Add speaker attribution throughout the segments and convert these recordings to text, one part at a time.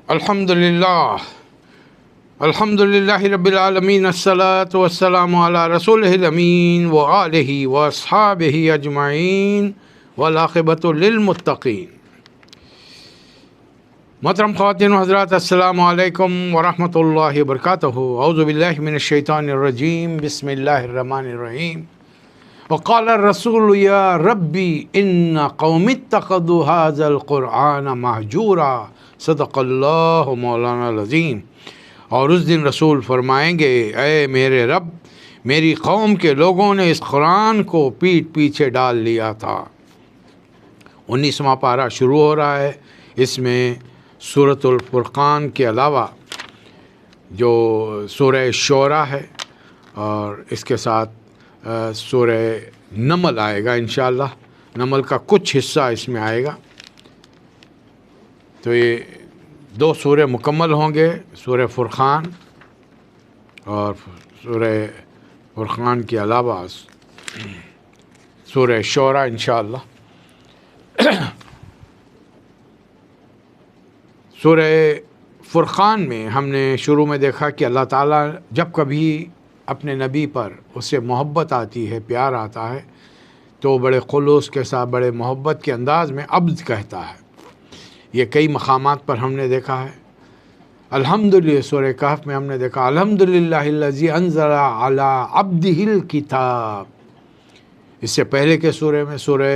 Speaker 1: الحمدللہ الحمدللہ رب العالمین، الصلاۃ والسلام علی رسولہ الامین وآلہ واصحابہ اجمعین والعاقبۃ للمتقین۔ محترم خواتین و حضرات، السلام علیکم ورحمۃ اللہ وبرکاتہ۔ اعوذ باللہ من الشیطان الرجیم، بسم اللہ الرحمن الرحیم۔ وقال الرسول یا ربی ان قوم اتخذوا هذا القرآن مہجورا، صدق اللہ مولانا العظیم۔ اور اس دن رسول فرمائیں گے، اے میرے رب، میری قوم کے لوگوں نے اس قرآن کو پیٹھ پیچھے ڈال لیا تھا۔ 19واں پارہ شروع ہو رہا ہے۔ اس میں سورۃ الفرقان کے علاوہ جو سورہ شعراء ہے اور اس کے ساتھ سورہ نمل آئے گا انشاءاللہ۔ نمل کا کچھ حصہ اس میں آئے گا، تو یہ دو سورہ مکمل ہوں گے، سورہ فرقان اور سورہ فرقان کے علاوہ سورہ شعراء انشاءاللہ۔ سورہ فرقان میں ہم نے شروع میں دیکھا کہ اللہ تعالیٰ جب کبھی اپنے نبی پر اس سے محبت آتی ہے، پیار آتا ہے، تو بڑے خلوص کے ساتھ، بڑے محبت کے انداز میں عبد کہتا ہے۔ یہ کئی مقامات پر ہم نے دیکھا ہے۔ الحمدللہ سورہ کہف میں ہم نے دیکھا الحمدللہ الذی انزل علی عبدہ الکتاب۔ اس سے پہلے کے سورہ میں، سورہ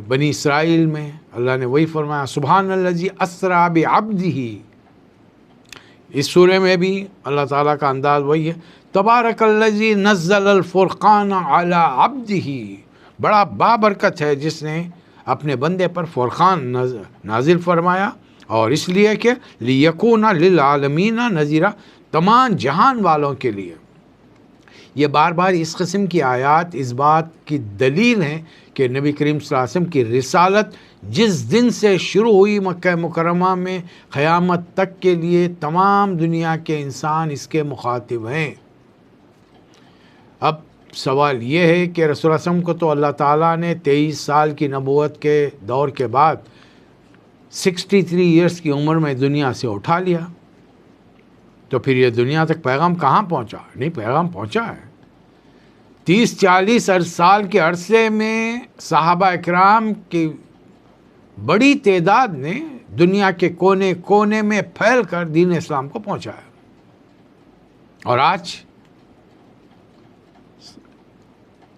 Speaker 1: بنی اسرائیل میں، اللہ نے وہی فرمایا سبحان الذی اسری بعبدہ۔ اس سورہ میں بھی اللہ تعالیٰ کا انداز وہی ہے، تبارک الذی نزل الفرقان علی عبدہ۔ بڑا بابرکت ہے جس نے اپنے بندے پر فرقان نازل فرمایا، اور اس لیے کہ لیکون للعالمین نذیرا، تمام جہان والوں کے لیے۔ یہ بار بار اس قسم کی آیات اس بات کی دلیل ہیں کہ نبی کریم صلی اللہ علیہ وسلم کی رسالت جس دن سے شروع ہوئی مکہ مکرمہ میں، قیامت تک کے لیے تمام دنیا کے انسان اس کے مخاطب ہیں۔ اب سوال یہ ہے کہ رسول اللہ صلی اللہ علیہ وسلم کو تو اللہ تعالیٰ نے 23 سال کی نبوت کے دور کے بعد 63 ایئرس کی عمر میں دنیا سے اٹھا لیا، تو پھر یہ دنیا تک پیغام کہاں پہنچا؟ نہیں، پیغام پہنچا ہے۔ 30-40 سال کے عرصے میں صحابہ اکرام کی بڑی تعداد نے دنیا کے کونے کونے میں پھیل کر دین اسلام کو پہنچایا، اور آج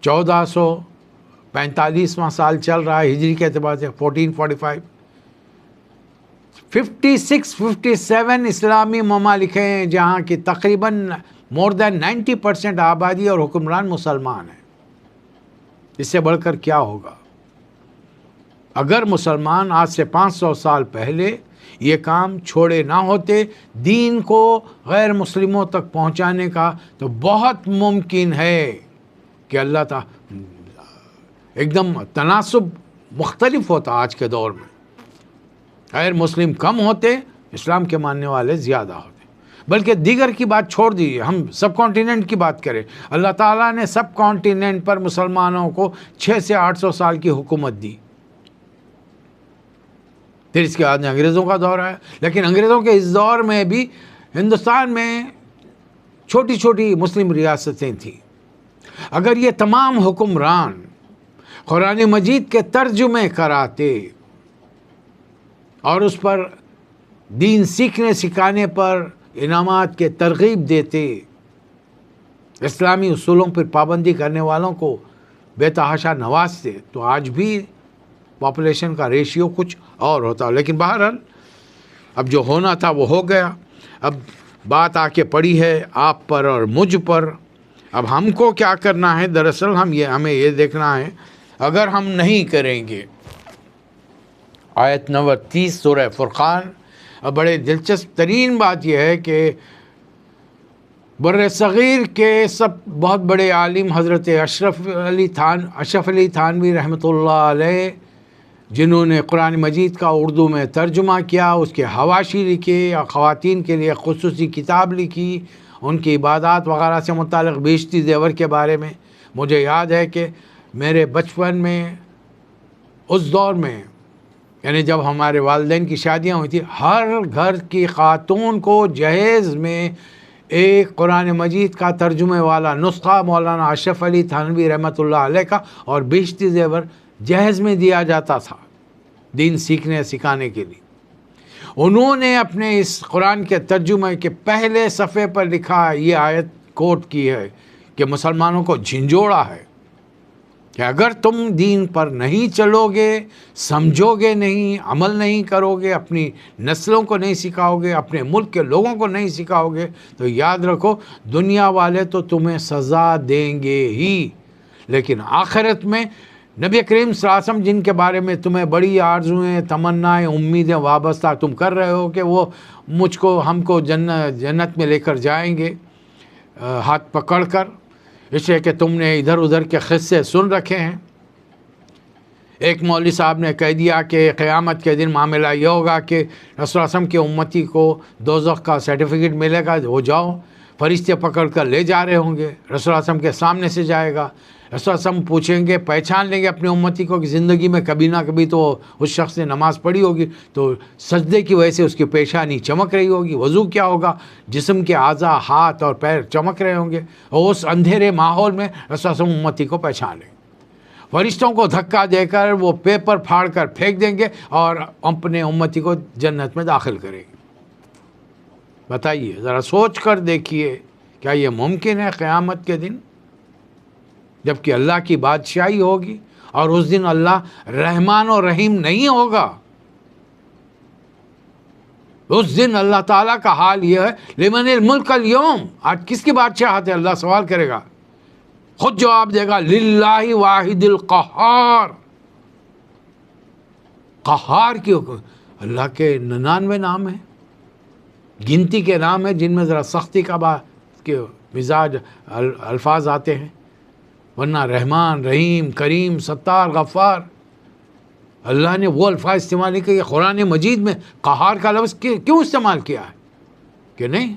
Speaker 1: 1445واں سال چل رہا ہے ہجری کے اعتبار سے، 1445۔ 56-57 اسلامی ممالک ہیں جہاں کی تقریباً مور دین 90% آبادی اور حکمران مسلمان ہیں۔ اس سے بڑھ کر کیا ہوگا؟ اگر مسلمان آج سے 500 سال پہلے یہ کام چھوڑے نہ ہوتے دین کو غیر مسلموں تک پہنچانے کا، تو بہت ممکن ہے کہ اللہ تعالیٰ ایک دم تناسب مختلف ہوتا۔ آج کے دور میں غیر مسلم کم ہوتے، اسلام کے ماننے والے زیادہ ہوتے۔ بلکہ دیگر کی بات چھوڑ دیجیے، ہم سب کانٹیننٹ کی بات کریں، اللہ تعالیٰ نے سب کانٹیننٹ پر مسلمانوں کو 600 سے 800 سال کی حکومت دی۔ پھر اس کے بعد انگریزوں کا دور آیا، لیکن انگریزوں کے اس دور میں بھی ہندوستان میں چھوٹی چھوٹی مسلم ریاستیں تھیں۔ اگر یہ تمام حکمران قرآن مجید کے ترجمے کراتے اور اس پر دین سیکھنے سکھانے پر انعامات کے ترغیب دیتے، اسلامی اصولوں پر پابندی کرنے والوں کو بے تحاشا نوازتے، تو آج بھی پاپولیشن کا ریشیو کچھ اور ہوتا۔ لیکن بہرحال اب جو ہونا تھا وہ ہو گیا۔ اب بات آ کے پڑی ہے آپ پر اور مجھ پر۔ اب ہم کو کیا کرنا ہے؟ دراصل ہمیں یہ دیکھنا ہے، اگر ہم نہیں کریں گے آیت نمبر 30 سورہ فرقان۔ اب بڑے دلچسپ ترین بات یہ ہے کہ بر صغیر کے سب بہت بڑے عالم حضرت اشرف علی تھانوی رحمۃ اللہ علیہ، جنہوں نے قرآن مجید کا اردو میں ترجمہ کیا، اس کے حواشی لکھے اور خواتین کے لیے خصوصی کتاب لکھی، ان کی عبادات وغیرہ سے متعلق بیشتی زیور کے بارے میں۔ مجھے یاد ہے کہ میرے بچپن میں اس دور میں یعنی جب ہمارے والدین کی شادیاں ہوئی تھیں، ہر گھر کی خاتون کو جہیز میں ایک قرآن مجید کا ترجمے والا نسخہ مولانا اشرف علی تھانوی رحمۃ اللہ علیہ کا اور بیشتی زیور جہیز میں دیا جاتا تھا دین سکھانے کے لیے۔ انہوں نے اپنے اس قرآن کے ترجمے کے پہلے صفحے پر لکھا، یہ آیت کوٹ کی ہے کہ مسلمانوں کو جھنجھوڑا ہے کہ اگر تم دین پر نہیں چلو گے، سمجھو گے نہیں، عمل نہیں کرو گے، اپنی نسلوں کو نہیں سکھاؤ گے، اپنے ملک کے لوگوں کو نہیں سکھاؤ گے، تو یاد رکھو دنیا والے تو تمہیں سزا دیں گے ہی، لیکن آخرت میں نبی کریم صلی اللہ علیہ وسلم جن کے بارے میں تمہیں بڑی آرزویں، تمنائیں، امیدیں وابستہ تم کر رہے ہو کہ وہ ہم کو جنت میں لے کر جائیں گے ہاتھ پکڑ کر، اس لیے کہ تم نے ادھر ادھر کے قصے سن رکھے ہیں۔ ایک مولوی صاحب نے کہہ دیا کہ قیامت کے دن معاملہ یہ ہوگا کہ رسول اللہ صلی اللہ علیہ وسلم کی امتی کو دوزخ کا سرٹیفکیٹ ملے گا، وہ جاؤ، فرشتے پکڑ کر لے جا رہے ہوں گے، رسول اللہ علیہ وسلم کے سامنے سے جائے گا، رسول اللہ علیہ وسلم پوچھیں گے، پہچان لیں گے اپنی امتی کو کہ زندگی میں کبھی نہ کبھی تو اس شخص نے نماز پڑھی ہوگی، تو سجدے کی وجہ سے اس کی پیشانی چمک رہی ہوگی، وضو کیا ہوگا، جسم کے اعضاء ہاتھ اور پیر چمک رہے ہوں گے، اور اس اندھیرے ماحول میں رسول اللہ علیہ وسلم امتی کو پہچان لیں گے، فرشتوں کو دھکا دے کر وہ پیپر پھاڑ کر پھینک دیں گے اور اپنے امتی کو جنت میں داخل کریں گے۔ بتائیے، ذرا سوچ کر دیکھیے، کیا یہ ممکن ہے قیامت کے دن جبکہ اللہ کی بادشاہی ہوگی اور اس دن اللہ رحمان و رحیم نہیں ہوگا؟ اس دن اللہ تعالیٰ کا حال یہ ہے، لمن الملک اليوم، آج کس کی بادشاہت ہے؟ اللہ سوال کرے گا، خود جواب دے گا، للہ واحد القہار۔ قہار کی اللہ کے 99 نام ہیں، گنتی کے نام ہیں جن میں ذرا سختی کا کے مزاج الفاظ آتے ہیں، ورنہ رحمان، رحیم، کریم، ستار، غفار، اللہ نے وہ الفاظ استعمال نہیں کیے۔ قرآن مجید میں قہار کا لفظ کیوں استعمال کیا ہے کہ نہیں،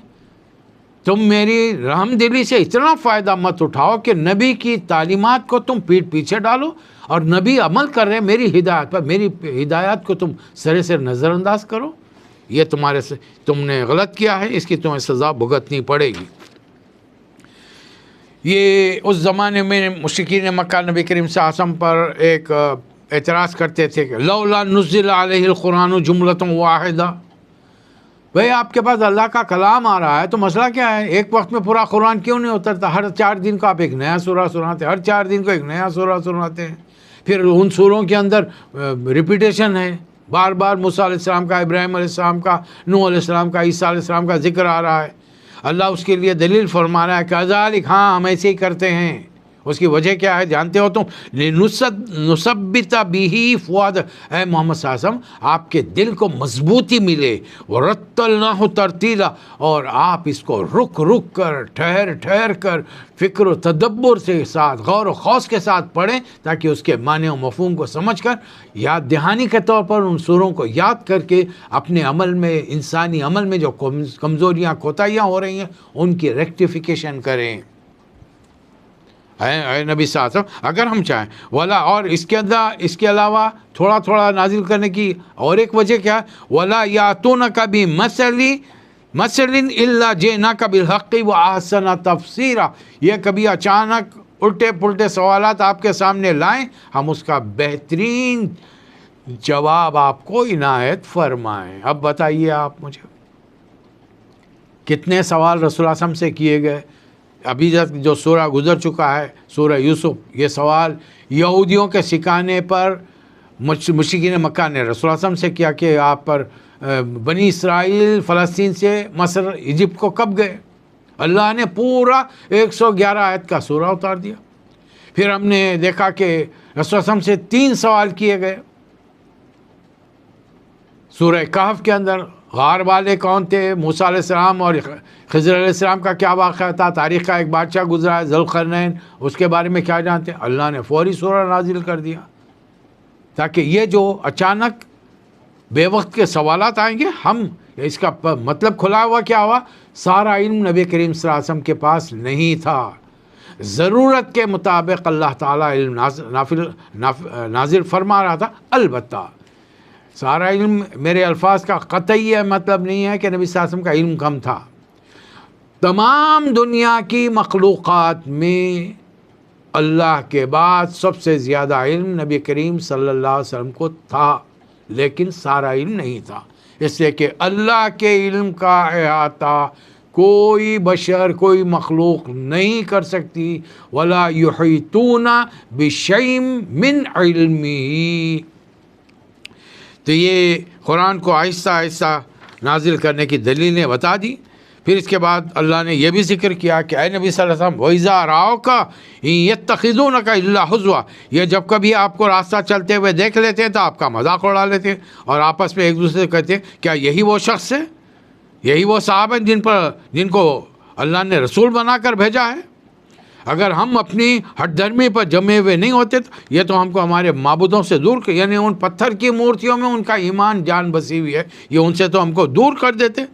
Speaker 1: تم میری رحم دلی سے اتنا فائدہ مت اٹھاؤ کہ نبی کی تعلیمات کو تم پیٹھ پیچھے ڈالو، اور نبی عمل کر رہے میری ہدایت پر، میری ہدایات کو تم سرے سے نظر انداز کرو، یہ تم نے غلط کیا ہے، اس کی تمہیں سزا بھگتنی پڑے گی۔ یہ اس زمانے میں مشرکین مکہ نبی کریم صلی اللہ علیہ وسلم پر ایک اعتراض کرتے تھے کہ لولا نزل علیہ القرآن جملۃ واحدہ، بھئی آپ کے پاس اللہ کا کلام آ رہا ہے تو مسئلہ کیا ہے، ایک وقت میں پورا قرآن کیوں نہیں اترتا؟ ہر 4 دن کو آپ ایک نیا سورہ سناتے ہیں، ہر 4 دن کو ایک نیا سورہ سناتے ہیں، پھر ان سوروں کے اندر ریپیٹیشن ہے، بار بار موسیٰ علیہ السلام کا، ابراہیم علیہ السلام کا، نوح علیہ السلام کا، عیسیٰ علیہ السلام کا ذکر آ رہا ہے۔ اللہ اس کے لیے دلیل فرما رہا ہے کہ کذالک، ہاں ہم ایسے ہی کرتے ہیں۔ اس کی وجہ کیا ہے جانتے ہو تم؟ نثبت بہ فؤاد، اے محمد صلی اللہ علیہ وسلم آپ کے دل کو مضبوطی ملے، ورتلناہ ترتیلا، اور آپ اس کو رک رک کر، ٹھہر ٹھہر کر، فکر و تدبر سے ساتھ، غور و خوض کے ساتھ پڑھیں، تاکہ اس کے معنی و مفہوم کو سمجھ کر یاد دہانی کے طور پر ان سوروں کو یاد کر کے اپنے عمل میں، انسانی عمل میں جو کمزوریاں، کوتاہیاں ہو رہی ہیں، ان کی ریکٹیفیکیشن کریں۔ اے نبی صلی اللہ علیہ وسلم، اگر ہم چاہیں ولا، اور اس کے علاوہ تھوڑا تھوڑا نازل کرنے کی اور ایک وجہ کیا ہے، ولا یاتونک بمثل الا جئناک بالحق واحسن تفسیرا، یہ کبھی اچانک الٹے پلٹے سوالات آپ کے سامنے لائیں، ہم اس کا بہترین جواب آپ کو عنایت فرمائیں۔ اب بتائیے آپ مجھے، کتنے سوال رسول اللہ صلی اللہ علیہ وسلم سے کیے گئے؟ ابھی جو سورہ گزر چکا ہے، سورہ یوسف، یہ سوال یہودیوں کے سکھانے پر مشرکین مکہ نے رسول اللہ صلی اللہ علیہ وسلم سے کیا کہ آپ پر بنی اسرائیل فلسطین سے مصر، ایجپٹ کو کب گئے؟ اللہ نے پورا 111 آیت کا سورہ اتار دیا۔ پھر ہم نے دیکھا کہ رسول اللہ صلی اللہ علیہ وسلم سے 3 سوال کیے گئے سورہ کہف کے اندر، غار والے کون تھے، موسیٰ علیہ السلام اور خضر علیہ السلام کا کیا واقعہ تھا، تاریخ کا ایک بادشاہ گزرا ہے ذوالقرنین، اس کے بارے میں کیا جانتے ہیں؟ اللہ نے فوری سورہ نازل کر دیا، تاکہ یہ جو اچانک بے وقت کے سوالات آئیں گے، ہم اس کا مطلب کھلا ہوا کیا ہوا، سارا علم نبی کریم صلی اللہ علیہ وسلم کے پاس نہیں تھا، ضرورت کے مطابق اللہ تعالیٰ علم نازل فرما رہا تھا۔ البتہ سارا علم میرے الفاظ کا قطعی یہ مطلب نہیں ہے کہ نبی صلی اللہ علیہ وسلم کا علم کم تھا. تمام دنیا کی مخلوقات میں اللہ کے بعد سب سے زیادہ علم نبی کریم صلی اللہ علیہ وسلم کو تھا، لیکن سارا علم نہیں تھا، اس لیے کہ اللہ کے علم کا احاطہ کوئی بشر، کوئی مخلوق نہیں کر سکتی. وَلَا يُحِيطُونَ بِشَيْءٍ مِّنْ عِلْمِهِ. تو یہ قرآن کو آہستہ آہستہ نازل کرنے کی دلیلیں بتا دی. پھر اس کے بعد اللہ نے یہ بھی ذکر کیا کہ اے نبی صلی اللہ علیہ وسلم وَإِذَا رَأَوْكَ يَتَّخِذُونَكَ إِلَّا هُزُوًا، یہ جب کبھی آپ کو راستہ چلتے ہوئے دیکھ لیتے ہیں تو آپ کا مذاق اڑا لیتے ہیں اور آپس میں ایک دوسرے سے کہتے ہیں کیا یہی وہ شخص ہے، یہی وہ صاحب ہیں جن کو اللہ نے رسول بنا کر بھیجا ہے. اگر ہم اپنی ہٹ دھرمی پر جمے ہوئے نہیں ہوتے تو یہ تو ہم کو ہمارے معبودوں سے دور یعنی ان پتھر کی مورتیوں میں ان کا ایمان جان بسی ہوئی ہے، یہ ان سے تو ہم کو دور کر دیتے.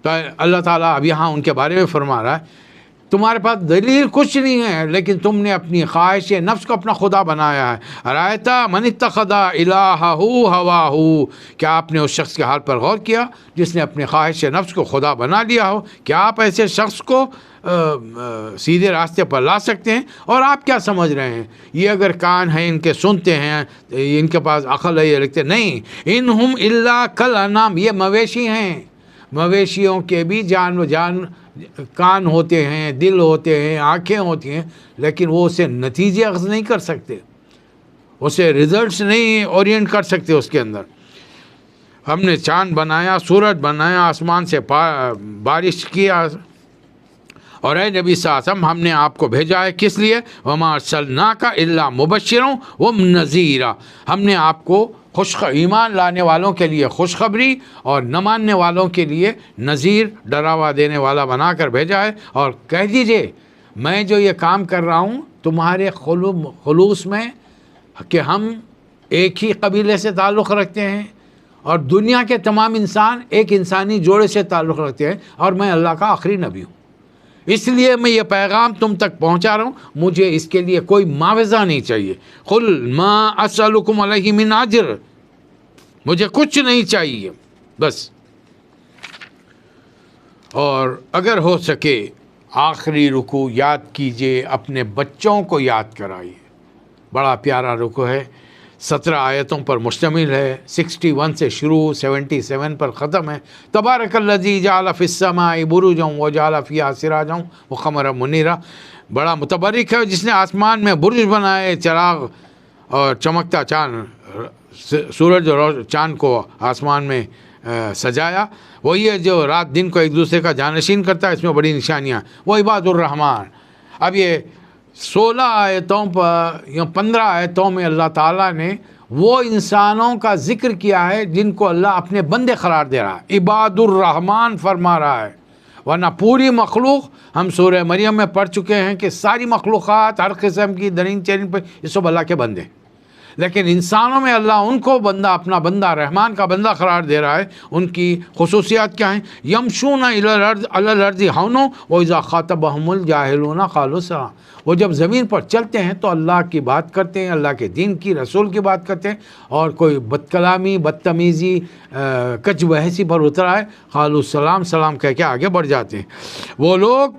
Speaker 1: تو اللہ تعالیٰ اب یہاں ان کے بارے میں فرما رہا ہے تمہارے پاس دلیل کچھ نہیں ہے، لیکن تم نے اپنی خواہش نفس کو اپنا خدا بنایا ہے. ارایتا من اتخذ الہہ ہواہ، کیا آپ نے اس شخص کے حال پر غور کیا جس نے اپنی خواہش نفس کو خدا بنا لیا ہو؟ کیا آپ ایسے شخص کو سیدھے راستے پر لا سکتے ہیں؟ اور آپ کیا سمجھ رہے ہیں یہ اگر کان ہیں ان کے سنتے ہیں، ان کے پاس عقل ہے یہ لکھتے نہیں. انہم الا کالانعام، یہ مویشی ہیں. مویشیوں کے بھی جان کان ہوتے ہیں، دل ہوتے ہیں، آنکھیں ہوتی ہیں، لیکن وہ اسے نتیجے اخذ نہیں کر سکتے، اسے رزلٹس نہیں اورینٹ کر سکتے اس کے اندر. ہم نے چاند بنایا، سورج بنایا، آسمان سے بارش کیا، اور اے نبی صلی اللہ علیہ وسلم ہم نے آپ کو بھیجا ہے کس لیے؟ وما ارسلناک الا مبشرا ونذیرا، ہم نے آپ کو ایمان لانے والوں کے لیے خوشخبری اور نہ ماننے والوں کے لیے نذیر، ڈراوا دینے والا بنا کر بھیجا ہے. اور کہہ دیجئے میں جو یہ کام کر رہا ہوں تمہارے خلوص میں کہ ہم ایک ہی قبیلے سے تعلق رکھتے ہیں اور دنیا کے تمام انسان ایک انسانی جوڑے سے تعلق رکھتے ہیں، اور میں اللہ کا آخری نبی ہوں، اس لیے میں یہ پیغام تم تک پہنچا رہا ہوں، مجھے اس کے لیے کوئی معاوضہ نہیں چاہیے. قل ما اسألکم علیہ من اجر، مجھے کچھ نہیں چاہیے بس. اور اگر ہو سکے آخری رکوع یاد کیجئے، اپنے بچوں کو یاد کرائیے. بڑا پیارا رکوع ہے، 17 آیتوں پر مشتمل ہے، 61 سے شروع 77 پر ختم ہے. تبارک الذی جعل فی السماء بروجا وجعل فیہا سراجا وقمرا منیرا، بڑا متبرک ہے جس نے آسمان میں برج بنائے، چراغ اور چمکتا چاند، سورج اور چاند کو آسمان میں سجایا. وہی ہے جو رات دن کو ایک دوسرے کا جانشین کرتا ہے، اس میں بڑی نشانیاں. وہ عباد الرحمن. اب یہ 16 آیتوں پر یا 15 آیتوں میں اللہ تعالیٰ نے وہ انسانوں کا ذکر کیا ہے جن کو اللہ اپنے بندے قرار دے رہا ہے، عباد الرحمن فرما رہا ہے. ورنہ پوری مخلوق ہم سورہ مریم میں پڑھ چکے ہیں کہ ساری مخلوقات ہر قسم کی درین چرین پر یہ سب اللہ کے بندے، لیکن انسانوں میں اللہ ان کو بندہ، اپنا بندہ، رحمان کا بندہ قرار دے رہا ہے. ان کی خصوصیات کیا ہیں؟ یمشون علی الارض ہونا واذا خاطبهم الجاہلون قالوا سلام. وہ جب زمین پر چلتے ہیں تو اللہ کی بات کرتے ہیں، اللہ کے دین کی، رسول کی بات کرتے ہیں، اور کوئی بد کلامی، بدتمیزی، کچ بحثی پر اترا ہے، قالوا سلام، سلام کہہ کے آگے بڑھ جاتے ہیں. وہ لوگ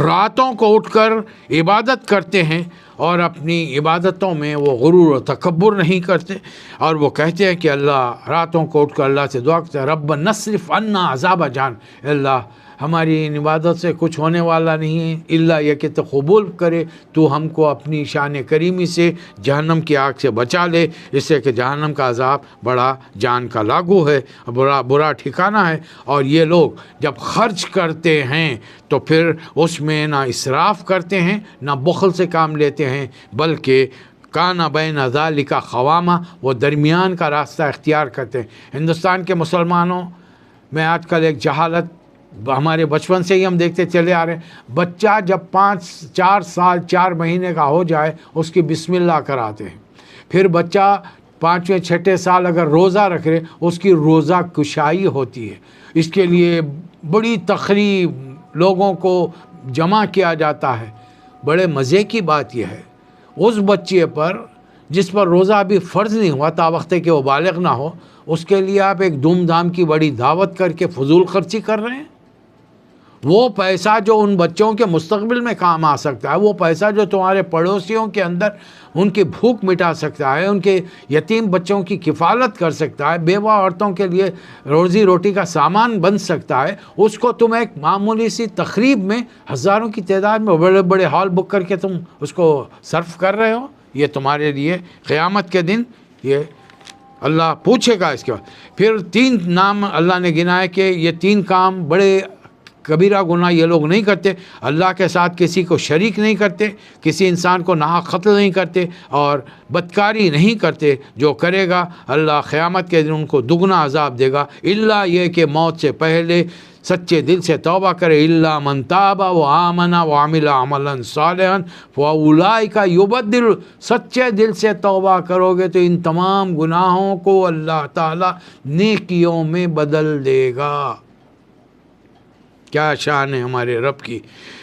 Speaker 1: راتوں کو اٹھ کر عبادت کرتے ہیں اور اپنی عبادتوں میں وہ غرور و تکبر نہیں کرتے، اور وہ کہتے ہیں کہ اللہ، راتوں کو اٹھ کر اللہ سے دعا کرتے ہیں، رب نصرف عنا عذاب جہنم، اللہ ہماری ان عبادت سے کچھ ہونے والا نہیں ہے الا یہ کہ تو قبول کرے، تو ہم کو اپنی شان کریمی سے جہنم کی آگ سے بچا لے، اس سے کہ جہنم کا عذاب بڑا جان کا لاگو ہے، برا ٹھکانہ ہے. اور یہ لوگ جب خرچ کرتے ہیں تو پھر اس میں نہ اسراف کرتے ہیں نہ بخل سے کام لیتے ہیں، بلکہ کانا بین ذالک قوامہ، وہ درمیان کا راستہ اختیار کرتے ہیں. ہندوستان کے مسلمانوں میں آج کل ایک جہالت ہمارے بچپن سے ہی ہم دیکھتے چلے آ رہے ہیں، بچہ جب 4 سال 4 مہینے کا ہو جائے اس کی بسم اللہ کراتے ہیں. پھر بچہ 5ویں 6ٹھے سال اگر روزہ رکھ رہے اس کی روزہ کشائی ہوتی ہے، اس کے لیے بڑی تقریب، لوگوں کو جمع کیا جاتا ہے. بڑے مزے کی بات یہ ہے اس بچے پر جس پر روزہ ابھی فرض نہیں ہوا تا وقت کہ وہ بالغ نہ ہو، اس کے لیے آپ ایک دھوم دھام کی بڑی دعوت کر کے فضول خرچی کر رہے ہیں۔ وہ پیسہ جو ان بچوں کے مستقبل میں کام آ سکتا ہے، وہ پیسہ جو تمہارے پڑوسیوں کے اندر ان کی بھوک مٹا سکتا ہے، ان کے یتیم بچوں کی کفالت کر سکتا ہے، بیوہ عورتوں کے لیے روزی روٹی کا سامان بن سکتا ہے، اس کو تم ایک معمولی سی تقریب میں ہزاروں کی تعداد میں بڑے بڑے ہال بک کر کے تم اس کو صرف کر رہے ہو۔ یہ تمہارے لیے قیامت کے دن یہ اللہ پوچھے گا۔ اس کے بعد پھر 3 نام اللہ نے گنائے کہ یہ 3 کام بڑے کبیرہ گناہ یہ لوگ نہیں کرتے۔ اللہ کے ساتھ کسی کو شریک نہیں کرتے، کسی انسان کو ناحق قتل نہیں کرتے، اور بدکاری نہیں کرتے۔ جو کرے گا اللہ قیامت کے دن ان کو دگنا عذاب دے گا، الا یہ کہ موت سے پہلے سچے دل سے توبہ کرے۔ الا من تاب وآمن وعمل عملا صالحا فاولئک یبدل، سچے دل سے توبہ کرو گے تو ان تمام گناہوں کو اللہ تعالیٰ نیکیوں میں بدل دے گا۔ کیا شان ہے ہمارے رب کی۔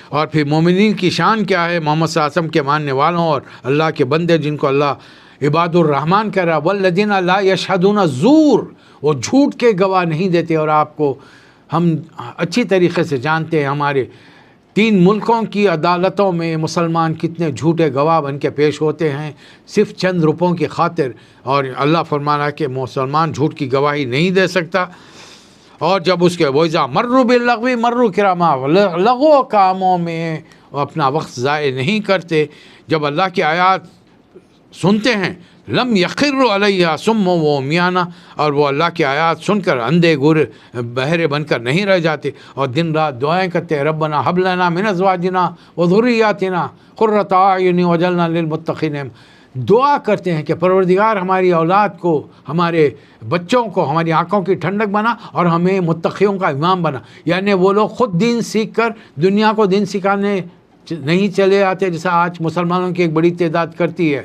Speaker 1: اور پھر مومنین کی شان کیا ہے؟ محمد صلی اللہ علیہ وسلم کے ماننے والوں اور اللہ کے بندے جن کو اللہ عباد الرحمن کہہ رہا، والذین لا یشہدون الزور، وہ جھوٹ کے گواہ نہیں دیتے۔ اور آپ کو ہم اچھی طریقے سے جانتے ہیں ہمارے 3 ملکوں کی عدالتوں میں مسلمان کتنے جھوٹے گواہ بن کے پیش ہوتے ہیں صرف چند روپوں کی خاطر، اور اللہ فرمانا کہ مسلمان جھوٹ کی گواہی نہیں دے سکتا۔ اور جب اس کے وَإِذَا مَرُّوا بِاللَّغْوِ مَرُّوا كِرَامًا، لغو کاموں میں وہ اپنا وقت ضائع نہیں کرتے۔ جب اللہ کی آیات سنتے ہیں لم یخروا علیہا صم و عمیانہ، اور وہ اللہ کی آیات سن کر اندھے گور بہرے بن کر نہیں رہ جاتے، اور دن رات دعائیں کرتے ہیں ربنا ھب لنا من ازواجنا وذریاتنا قرۃ اعین واجعلنا للمتقین، دعا کرتے ہیں کہ پروردگار ہماری اولاد کو، ہمارے بچوں کو ہماری آنکھوں کی ٹھنڈک بنا اور ہمیں متقیوں کا امام بنا۔ یعنی وہ لوگ خود دین سیکھ کر دنیا کو دین سکھانے نہیں چلے آتے، جیسا آج مسلمانوں کی ایک بڑی تعداد کرتی ہے۔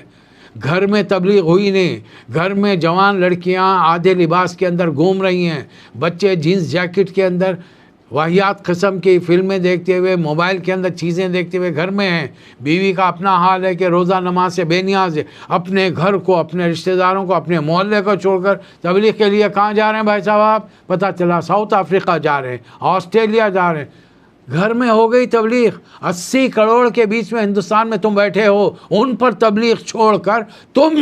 Speaker 1: گھر میں تبلیغ ہوئی نہیں، گھر میں جوان لڑکیاں آدھے لباس کے اندر گھوم رہی ہیں، بچے جینس جیکٹ کے اندر واہیات قسم کی فلمیں دیکھتے ہوئے، موبائل کے اندر چیزیں دیکھتے ہوئے گھر میں ہیں۔ بیوی کا اپنا حال ہے کہ روزہ نماز سے بے نیاز ہے، اپنے گھر کو، اپنے رشتہ داروں کو، اپنے محلے کو چھوڑ کر تبلیغ کے لیے کہاں جا رہے ہیں بھائی صاحب؟ پتہ چلا ساؤتھ افریقہ جا رہے ہیں، آسٹریلیا جا رہے ہیں۔ گھر میں ہو گئی تبلیغ، 80 کروڑ کے بیچ میں ہندوستان میں تم بیٹھے ہو، ان پر تبلیغ چھوڑ کر تم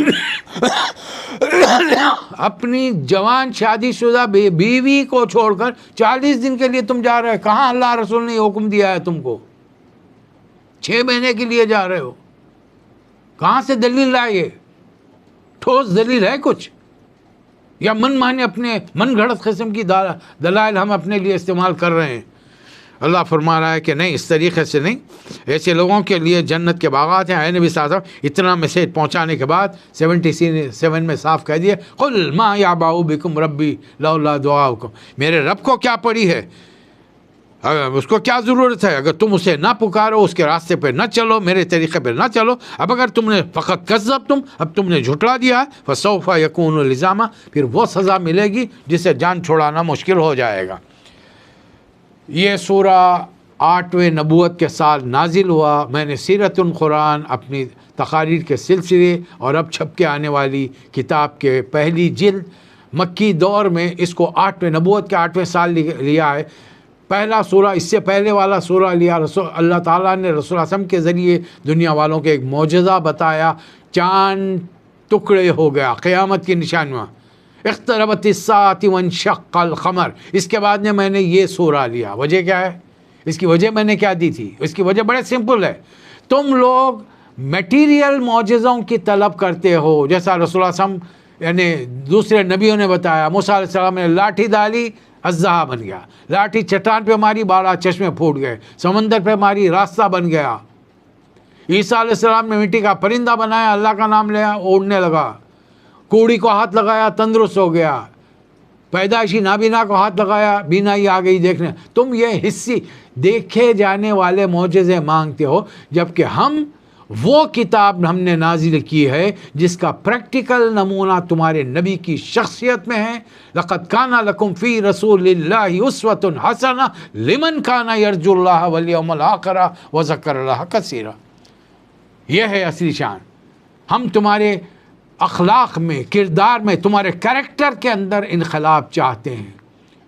Speaker 1: اپنی جوان شادی شدہ بیوی کو چھوڑ کر 40 دن کے لیے تم جا رہے ہو۔ کہاں اللہ رسول نے حکم دیا ہے تم کو؟ 6 مہینے کے لیے جا رہے ہو، کہاں سے دلیل لائے؟ ٹھوس دلیل ہے کچھ، یا من مانے اپنے من گھڑت قسم کی دلائل ہم اپنے لیے استعمال کر رہے ہیں؟ اللہ فرما رہا ہے کہ نہیں، اس طریقے سے نہیں۔ ایسے لوگوں کے لیے جنت کے باغات ہیں۔ اے نبی صلی اللہ علیہ وسلم اتنا میسیج پہنچانے کے بعد 77 میں صاف کہہ دیا قل ما یعبأ بکم ربی لولا دعاؤکم، میرے رب کو کیا پڑی ہے، اس کو کیا ضرورت ہے اگر تم اسے نہ پکارو، اس کے راستے پہ نہ چلو، میرے طریقے پہ نہ چلو۔ اب اگر تم نے فقط کذبتم، اب تم نے جھٹلا دیا ہے، فسوف یکون لزاما، پھر وہ سزا ملے گی جسے جان چھڑانا مشکل ہو جائے گا۔ یہ سورہ 8ویں نبوت کے سال نازل ہوا۔ میں نے سیرت القرآن اپنی تقاریر کے سلسلے اور اب چھپ کے آنے والی کتاب کے پہلی جلد مکی دور میں اس کو 8ویں نبوت کے 8ویں سال لیا ہے۔ پہلا سورہ، اس سے پہلے والا سورہ لیا اللہ تعالیٰ نے رسول اللہ علیہ وسلم کے ذریعے دنیا والوں کے ایک معجزہ بتایا، چاند ٹکڑے ہو گیا، قیامت کی نشانیاں، اقتربت الساعۃ وانشق القمر۔ اس کے بعد میں نے یہ سورہ لیا۔ وجہ کیا ہے؟ اس کی وجہ میں نے کیا دی تھی؟ اس کی وجہ بڑے سمپل ہے، تم لوگ میٹیریل معجزوں کی طلب کرتے ہو، جیسا رسول اللہ علیہ وسلم یعنی دوسرے نبیوں نے بتایا۔ موسیٰ علیہ السلام نے لاٹھی ڈالی، اژدہا بن گیا، لاٹھی چٹان پہ ماری، 12 چشمے پھوٹ گئے، سمندر پہ ماری، راستہ بن گیا۔ عیسیٰ علیہ السلام نے مٹی کا پرندہ بنایا، اللہ کا نام لیا، اڑنے لگا۔ کوڑی کو ہاتھ لگایا، تندرست ہو گیا۔ پیدائشی نابینا کو ہاتھ لگایا، بینائی آ گئی دیکھنے۔ تم یہ حصی دیکھے جانے والے معجزے مانگتے ہو، جبکہ ہم وہ کتاب ہم نے نازل کی ہے جس کا پریکٹیکل نمونہ تمہارے نبی کی شخصیت میں ہے۔ لَقَدْ كَانَ لَكُمْ فِي رَسُولِ اللَّهِ أُسْوَةٌ حَسَنَةٌ لِمَنْ كَانَ يَرْجُو اللَّهَ وَالْيَوْمَ الْآخِرَ وَذَكَرَ اللَّهَ كَثِيرًا۔ یہ ہے اصلی شان۔ ہم تمہارے اخلاق میں، کردار میں، تمہارے کریکٹر کے اندر انقلاب چاہتے ہیں،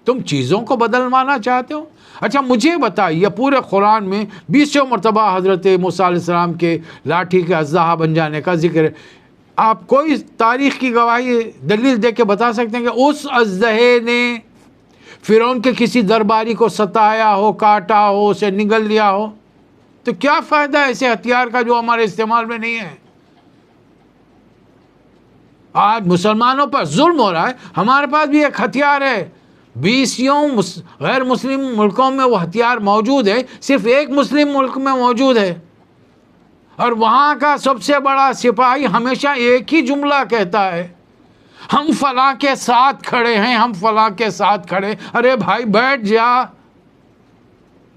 Speaker 1: تم چیزوں کو بدلوانا چاہتے ہو۔ اچھا مجھے بتائیے، پورے قرآن میں 20 مرتبہ حضرت موسیٰ علیہ السلام کے لاٹھی کے اژدہا بن جانے کا ذکر ہے، آپ کوئی تاریخ کی گواہی دلیل دے کے بتا سکتے ہیں کہ اس اژدہے نے فرعون کے کسی درباری کو ستایا ہو، کاٹا ہو، اسے نگل لیا ہو؟ تو کیا فائدہ ایسے ہتھیار کا جو ہمارے استعمال میں نہیں ہے؟ آج مسلمانوں پر ظلم ہو رہا ہے، ہمارے پاس بھی ایک ہتھیار ہے، 20 غیر مسلم ملکوں میں وہ ہتھیار موجود ہے، صرف ایک مسلم ملک میں موجود ہے، اور وہاں کا سب سے بڑا سپاہی ہمیشہ ایک ہی جملہ کہتا ہے، ہم فلاں کے ساتھ کھڑے ہیں، ہم فلاں کے ساتھ کھڑے۔ ارے بھائی بیٹھ جا،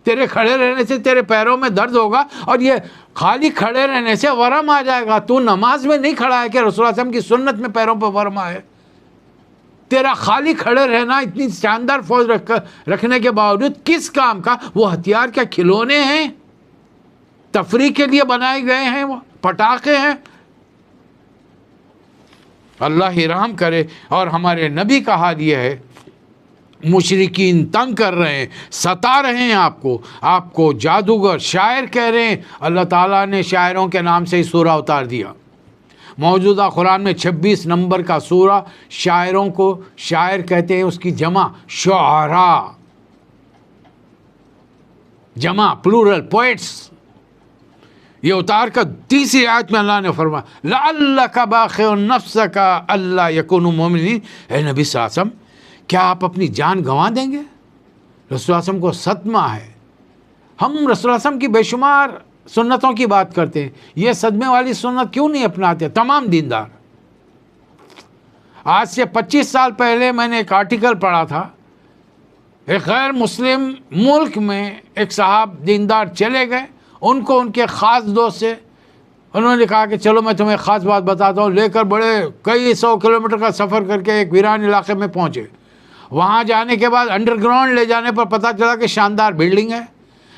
Speaker 1: تیرے کھڑے رہنے سے تیرے پیروں میں درد ہوگا، اور یہ خالی کھڑے رہنے سے ورم آ جائے گا۔ تو نماز میں نہیں کھڑا ہے کہ رسول اللہ صلی اللہ علیہ وسلم کی سنت میں پیروں پہ ورم آئے؟ تیرا خالی کھڑے رہنا اتنی شاندار فوج رکھنے کے باوجود کس کام کا؟ وہ ہتھیار کیا کھلونے ہیں؟ تفریح کے لیے بنائے گئے ہیں؟ وہ پٹاخے ہیں؟ اللہ ہی رحم کرے۔ اور ہمارے نبی کا حال یہ ہے، مشرکین تنگ کر رہے ہیں، ستا رہے ہیں آپ کو جادوگر، شاعر کہہ رہے ہیں۔ اللہ تعالیٰ نے شاعروں کے نام سے ہی سورہ اتار دیا۔ موجودہ قرآن میں 26 نمبر کا سورہ شاعروں کو شاعر کہتے ہیں، اس کی جمع شعراء، جمع پلورل پوئٹس۔ یہ اتار کر 30 آیت میں اللہ نے فرمایا لعلک باخع نفسک الا یکونوا مؤمنین۔ اے نبی صلی اللہ علیہ وسلم، کیا آپ اپنی جان گنوا دیں گے؟ رسول اللہ علیہ وسلم کو صدمہ ہے۔ ہم رسول اللہ علیہ وسلم کی بے شمار سنتوں کی بات کرتے ہیں، یہ صدمے والی سنت کیوں نہیں اپناتے تمام دیندار؟ آج سے 25 سال پہلے میں نے ایک آرٹیکل پڑھا تھا، ایک غیر مسلم ملک میں ایک صاحب دیندار چلے گئے، ان کو ان کے خاص دوست سے انہوں نے کہا کہ چلو میں تمہیں خاص بات بتاتا ہوں، لے کر بڑے کئی 100 کلومیٹر کا سفر کر کے ایک ویران علاقے میں پہنچے۔ وہاں جانے کے بعد انڈر گراؤنڈ لے جانے پر پتہ چلا کہ شاندار بلڈنگ ہے،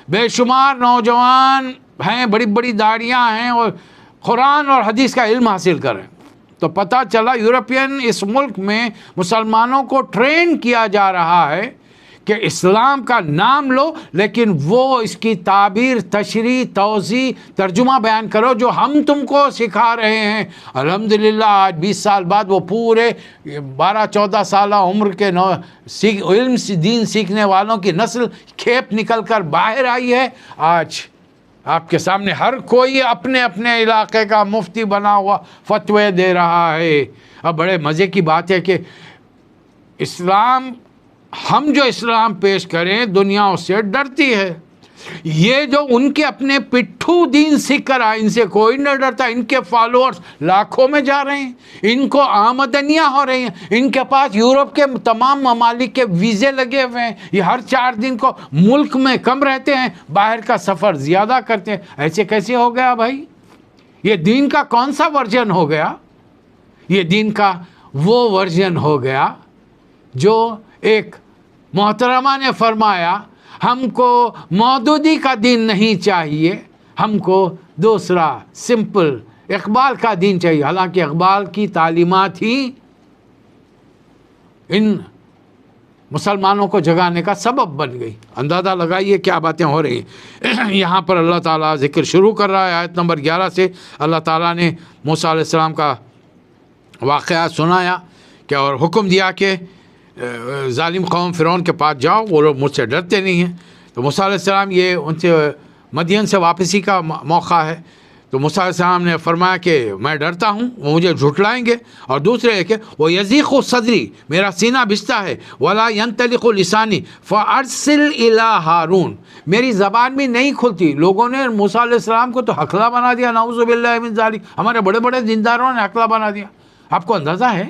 Speaker 1: بے شمار نوجوان ہیں، بڑی بڑی داڑیاں ہیں، اور قرآن اور حدیث کا علم حاصل کریں۔ تو پتہ چلا یورپین اس ملک میں مسلمانوں کو ٹرین کیا جا رہا ہے کہ اسلام کا نام لو، لیکن وہ اس کی تعبیر، تشریح، توضیح، ترجمہ بیان کرو جو ہم تم کو سکھا رہے ہیں۔ الحمدللہ آج 20 سال بعد وہ پورے 12-14 سالہ عمر کے علم دین سیکھنے والوں کی نسل کھیپ نکل کر باہر آئی ہے۔ آج آپ کے سامنے ہر کوئی اپنے اپنے علاقے کا مفتی بنا ہوا فتوے دے رہا ہے۔ اب بڑے مزے کی بات ہے کہ ہم جو اسلام پیش کریں دنیا اس سے ڈرتی ہے۔ یہ جو ان کے اپنے پٹھو دین سیکھ کر آئے، ان سے کوئی نہ ڈرتا، ان کے فالوورز لاکھوں میں جا رہے ہیں، ان کو آمدنیاں ہو رہی ہیں، ان کے پاس یورپ کے تمام ممالک کے ویزے لگے ہوئے ہیں، یہ ہر 4 دن کو ملک میں کم رہتے ہیں، باہر کا سفر زیادہ کرتے ہیں۔ ایسے کیسے ہو گیا بھائی؟ یہ دین کا کون سا ورژن ہو گیا؟ یہ دین کا وہ ورژن ہو گیا جو ایک محترمہ نے فرمایا، ہم کو مودودی کا دین نہیں چاہیے، ہم کو دوسرا سمپل اقبال کا دین چاہیے۔ حالانکہ اقبال کی تعلیمات ہی ان مسلمانوں کو جگانے کا سبب بن گئی۔ اندازہ لگائیے کیا باتیں ہو رہی ہیں۔ یہاں پر اللہ تعالیٰ ذکر شروع کر رہا ہے آیت نمبر 11 سے۔ اللہ تعالیٰ نے موسیٰ علیہ السلام کا واقعہ سنایا کہ اور حکم دیا کہ ظالم قوم فرعون کے پاس جاؤ، وہ لوگ مجھ سے ڈرتے نہیں ہیں۔ تو موسیٰ علیہ السلام، یہ ان سے مدین سے واپسی کا موقع ہے، تو موسیٰ علیہ السلام نے فرمایا کہ میں ڈرتا ہوں وہ مجھے جھٹلائیں گے، اور دوسرے ہے کہ وہ یضیق صدری، میرا سینہ بھجتا ہے، ولا ینطلق لسانی فارسل الی ہارون، میری زبان بھی نہیں کھلتی۔ لوگوں نے موسیٰ علیہ السلام کو تو حقلا بنا دیا، نعوذ باللہ من ذالک، ہمارے بڑے بڑے دینداروں نے حقلا بنا دیا۔ آپ کو اندازہ ہے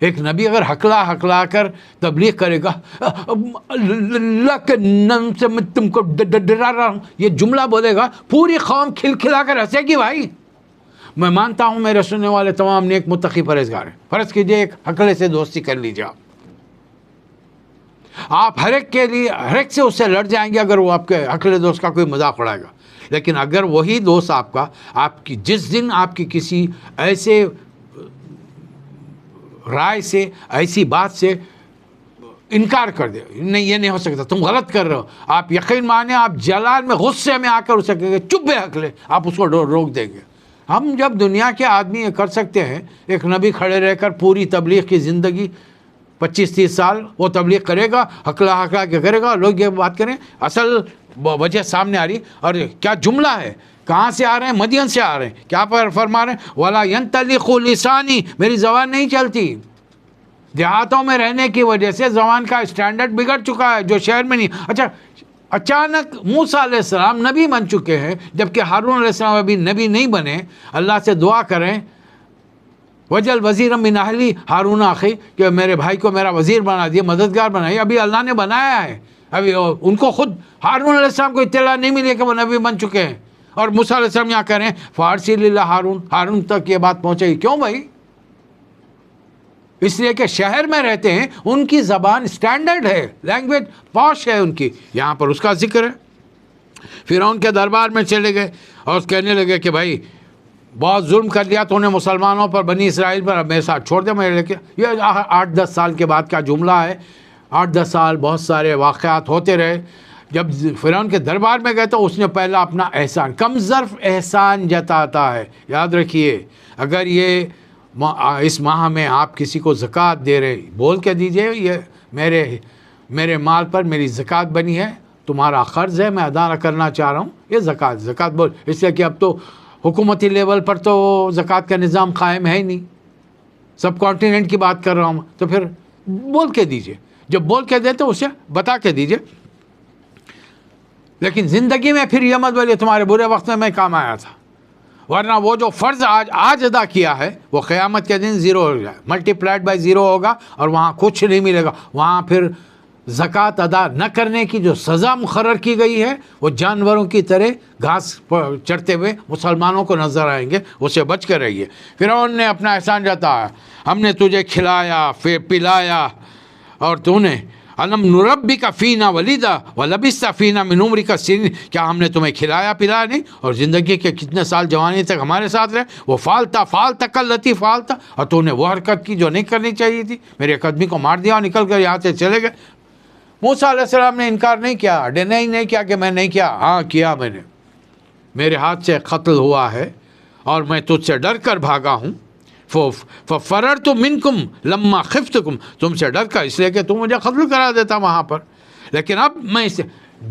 Speaker 1: ایک نبی اگر حقلا کر تبلیغ کرے گا، اللہ کے نام سے میں تم کو ڈرا رہا ہوں، یہ جملہ بولے گا، پوری قوم کھلا کر ہنسے گی۔ بھائی میں مانتا ہوں میرے سننے والے تمام نیک متقی پرہیزگار ہیں، فرض کیجئے ایک حقلے سے دوستی کر لیجیے، آپ ہر ایک سے اس سے لڑ جائیں گے اگر وہ آپ کے حقلے دوست کا کوئی مذاق اڑائے گا۔ لیکن اگر وہی دوست آپ کی جس دن آپ کی کسی ایسے رائے سے, ایسی بات سے انکار کر دے, نہیں یہ نہیں ہو سکتا, تم غلط کر رہے ہو, آپ یقین مانیں آپ جلال میں غصے میں آ کر اسے کہیں گے چپ بے حق لے, آپ اس کو روک دیں گے. ہم جب دنیا کے آدمی یہ کر سکتے ہیں, ایک نبی کھڑے رہ کر پوری تبلیغ کی زندگی 25-30 سال وہ تبلیغ کرے گا, ہکلا کے کرے گا, لوگ یہ بات کریں, اصل وجہ سامنے آ رہی. اور کیا جملہ ہے, کہاں سے آ رہے ہیں؟ مدین سے آ رہے ہیں. کیا پر فرما رہے ہیں؟ وَلَا يَنْطَلِقُ لِسَانِي, میری زبان نہیں چلتی. دیہاتوں میں رہنے کی وجہ سے زبان کا اسٹینڈرڈ بگڑ چکا ہے, جو شہر میں نہیں. اچھا, اچانک موسیٰ علیہ السلام نبی بن چکے ہیں, جبکہ ہارون علیہ السلام ابھی نبی نہیں بنے. اللہ سے دعا کریں وجل وزیرا من اہلی ہارون اخی, کہ میرے بھائی کو میرا وزیر بنا دیے, مددگار بنائیے. ابھی اللہ نے بنایا ہے, ابھی ان کو خود ہارون علیہ السلام کو اطلاع نہیں ملی کہ وہ نبی بن چکے ہیں. اور موسیٰ علیہ السلام یہاں کہہ رہے ہیں فارسی للہ ہارون, ہارون تک یہ بات پہنچے گی. کیوں بھائی؟ اس لیے کہ شہر میں رہتے ہیں, ان کی زبان سٹینڈرڈ ہے, لینگویج پاش ہے ان کی. یہاں پر اس کا ذکر ہے. فرعون کے دربار میں چلے گئے اور کہنے لگے کہ بھائی بہت ظلم کر لیا تو نے مسلمانوں پر, بنی اسرائیل پر, اب میرے ساتھ چھوڑ دے. میں لے کے یہ 8-10 سال کے بعد کا جملہ ہے. 8-10 سال بہت سارے واقعات ہوتے رہے. جب فرعون کے دربار میں گئے تو اس نے پہلا اپنا احسان, کم ظرف احسان جتاتا ہے. یاد رکھیے, اگر یہ اس ماہ میں آپ کسی کو زکوٰۃ دے رہے, بول کے دیجئے یہ میرے مال پر میری زکوٰۃ بنی ہے, تمہارا قرض ہے, میں ادا کرنا چاہ رہا ہوں. یہ زکوٰۃ بول. اس لیے کہ اب تو حکومتی لیول پر تو زکوٰۃ کا نظام قائم ہے ہی نہیں, سب کانٹیننٹ کی بات کر رہا ہوں. تو پھر بول کے دیجئے, جب بول کے دے تو اسے بتا کے دیجئے. لیکن زندگی میں پھر یہ مت بولیے تمہارے برے وقت میں کام آیا تھا, ورنہ وہ جو فرض آج ادا کیا ہے وہ قیامت کے دن 0 ہو جائے, ملٹی پلائڈ بائی 0 ہوگا, اور وہاں کچھ نہیں ملے گا. وہاں پھر زکوٰۃ ادا نہ کرنے کی جو سزا مقرر کی گئی ہے وہ جانوروں کی طرح گھاس چرتے ہوئے مسلمانوں کو نظر آئیں گے, اسے بچ کر رہیے. فرعون نے اپنا احسان جتایا, ہم نے تجھے کھلایا پھر پلایا, اور تو نے الم نربک فینا ولیدا ولبثت فینا من عمرک سنین, کیا ہم نے تمہیں کھلایا پلایا نہیں, اور زندگی کے کتنے سال جوانی تک ہمارے ساتھ رہے. وہ فالتا کلتی فالتا, اور تو نے وہ حرکت کی جو نہیں کرنی چاہیے تھی, میرے ایک آدمی کو مار دیا اور نکل کر یہاں سے چلے گئے. موسیٰ علیہ السلام نے انکار نہیں کیا, ڈینائی نہیں کیا کہ میں نہیں کیا. ہاں کیا میں نے, میرے ہاتھ سے قتل ہوا ہے اور میں تجھ سے ڈر کر بھاگا ہوں. فَفَرَرْتُ مِنْكُمْ لَمَّا خِفْتُكُمْ, تم سے ڈر کر اس لیے کہ تم مجھے قتل کرا دیتا وہاں پر. لیکن اب میں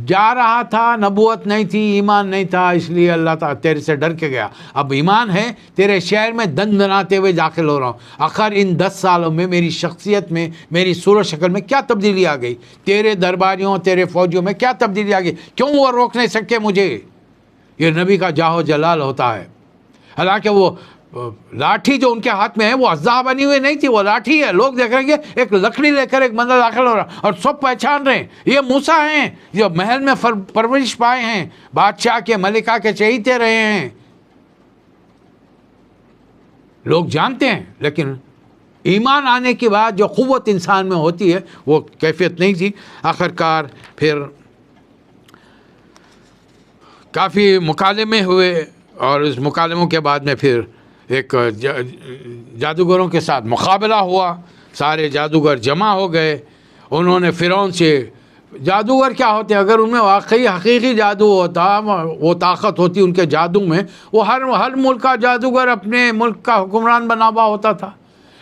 Speaker 1: جا رہا تھا, نبوت نہیں تھی, ایمان نہیں تھا, اس لیے اللہ تعالیٰ تیرے سے ڈر کے گیا. اب ایمان ہے, تیرے شہر میں دن دناتے ہوئے داخل ہو رہا ہوں. آخر ان 10 سالوں میں میری شخصیت میں, میری صورت شکل میں کیا تبدیلی آ گئی, تیرے درباریوں تیرے فوجیوں میں کیا تبدیلی آ گئی, کیوں وہ روک نہیں سکے مجھے. یہ نبی کا جاہ و جلال ہوتا ہے. حالانکہ وہ لاٹھی جو ان کے ہاتھ میں ہے وہ اژدہا بنی ہوئی نہیں تھی, وہ لاٹھی ہے. لوگ دیکھ رہے ہیں کہ ایک لکڑی لے کر ایک بندہ داخل ہو رہا, اور سب پہچان رہے ہیں یہ موسیٰ ہیں جو محل میں پرورش پائے ہیں, بادشاہ کے ملکہ کے چہیتے رہے ہیں. لوگ جانتے ہیں, لیکن ایمان آنے کے بعد جو قوت انسان میں ہوتی ہے وہ کیفیت نہیں تھی. آخرکار پھر کافی مکالمے ہوئے, اور اس مکالموں کے بعد میں پھر ایک جادوگروں کے ساتھ مقابلہ ہوا. سارے جادوگر جمع ہو گئے. انہوں نے فرعون سے, جادوگر کیا ہوتے ہیں, اگر ان میں واقعی حقیقی جادو ہوتا, وہ طاقت ہوتی ان کے جادو میں, وہ ہر ملک کا جادوگر اپنے ملک کا حکمران بنا ہوا ہوتا تھا.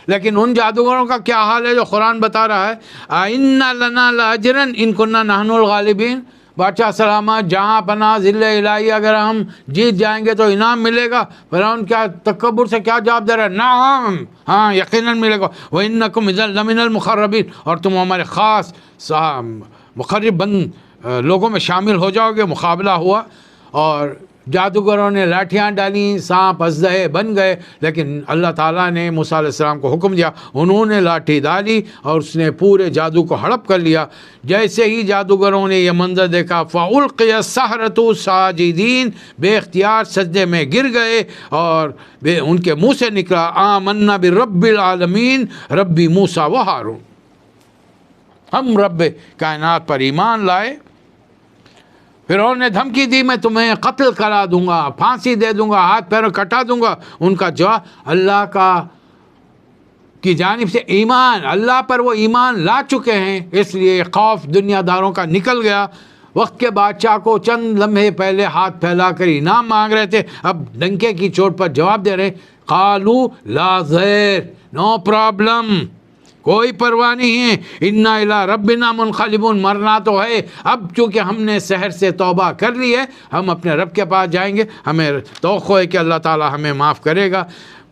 Speaker 1: لیکن ان جادوگروں کا کیا حال ہے جو قرآن بتا رہا ہے, اِنَّ لَنَا لَأَجْرًا إِن كُنَّا نَحْنُ الْغَالِبِينَ. بادشاہ سلامت, جہاں پناہ ذل الہی, اگر ہم جیت جائیں گے تو انعام ملے گا. فرعون کیا تکبر سے کیا جواب دے رہا ہے, نعم, ہاں یقیناً ملے گا. وَإِنَّكُمْ إِذًا لَمِنَ الْمُقَرَّبِينَ, اور تم ہمارے خاص مقرب بند لوگوں میں شامل ہو جاؤ گے. مقابلہ ہوا اور جادوگروں نے لاٹھیاں ڈالیں, سانپ اژدہے بن گئے. لیکن اللہ تعالیٰ نے موسیٰ علیہ السلام کو حکم دیا, انہوں نے لاٹھی ڈالی اور اس نے پورے جادو کو ہڑپ کر لیا. جیسے ہی جادوگروں نے یہ منظر دیکھا, فَأُلْقِيَ السَّحَرَةُ سَاجِدِينَ, بے اختیار سجدے میں گر گئے, اور ان کے منہ سے نکلا آمنا برب العالمین ربی موسیٰ و ہارون, ہم رب کائنات پر ایمان لائے. فرعون نے دھمکی دی, میں تمہیں قتل کرا دوں گا, پھانسی دے دوں گا, ہاتھ پیروں کٹا دوں گا. ان کا جواب, اللہ کا کی جانب سے ایمان، اللہ پر وہ ایمان لا چکے ہیں، اس لیے خوف دنیا داروں کا نکل گیا۔ وقت کے بادشاہ کو چند لمحے پہلے ہاتھ پھیلا کر انعام مانگ رہے تھے، اب ڈنکے کی چوٹ پر جواب دے رہے ہیں، قالوا لا ضیر، نو پرابلم، کوئی پرواہ نہیں ہے، انا الی ربنا منقلبون، مرنا تو ہے، اب چونکہ ہم نے سحر سے توبہ کر لی ہے، ہم اپنے رب کے پاس جائیں گے، ہمیں توقع ہے کہ اللہ تعالی ہمیں معاف کرے گا۔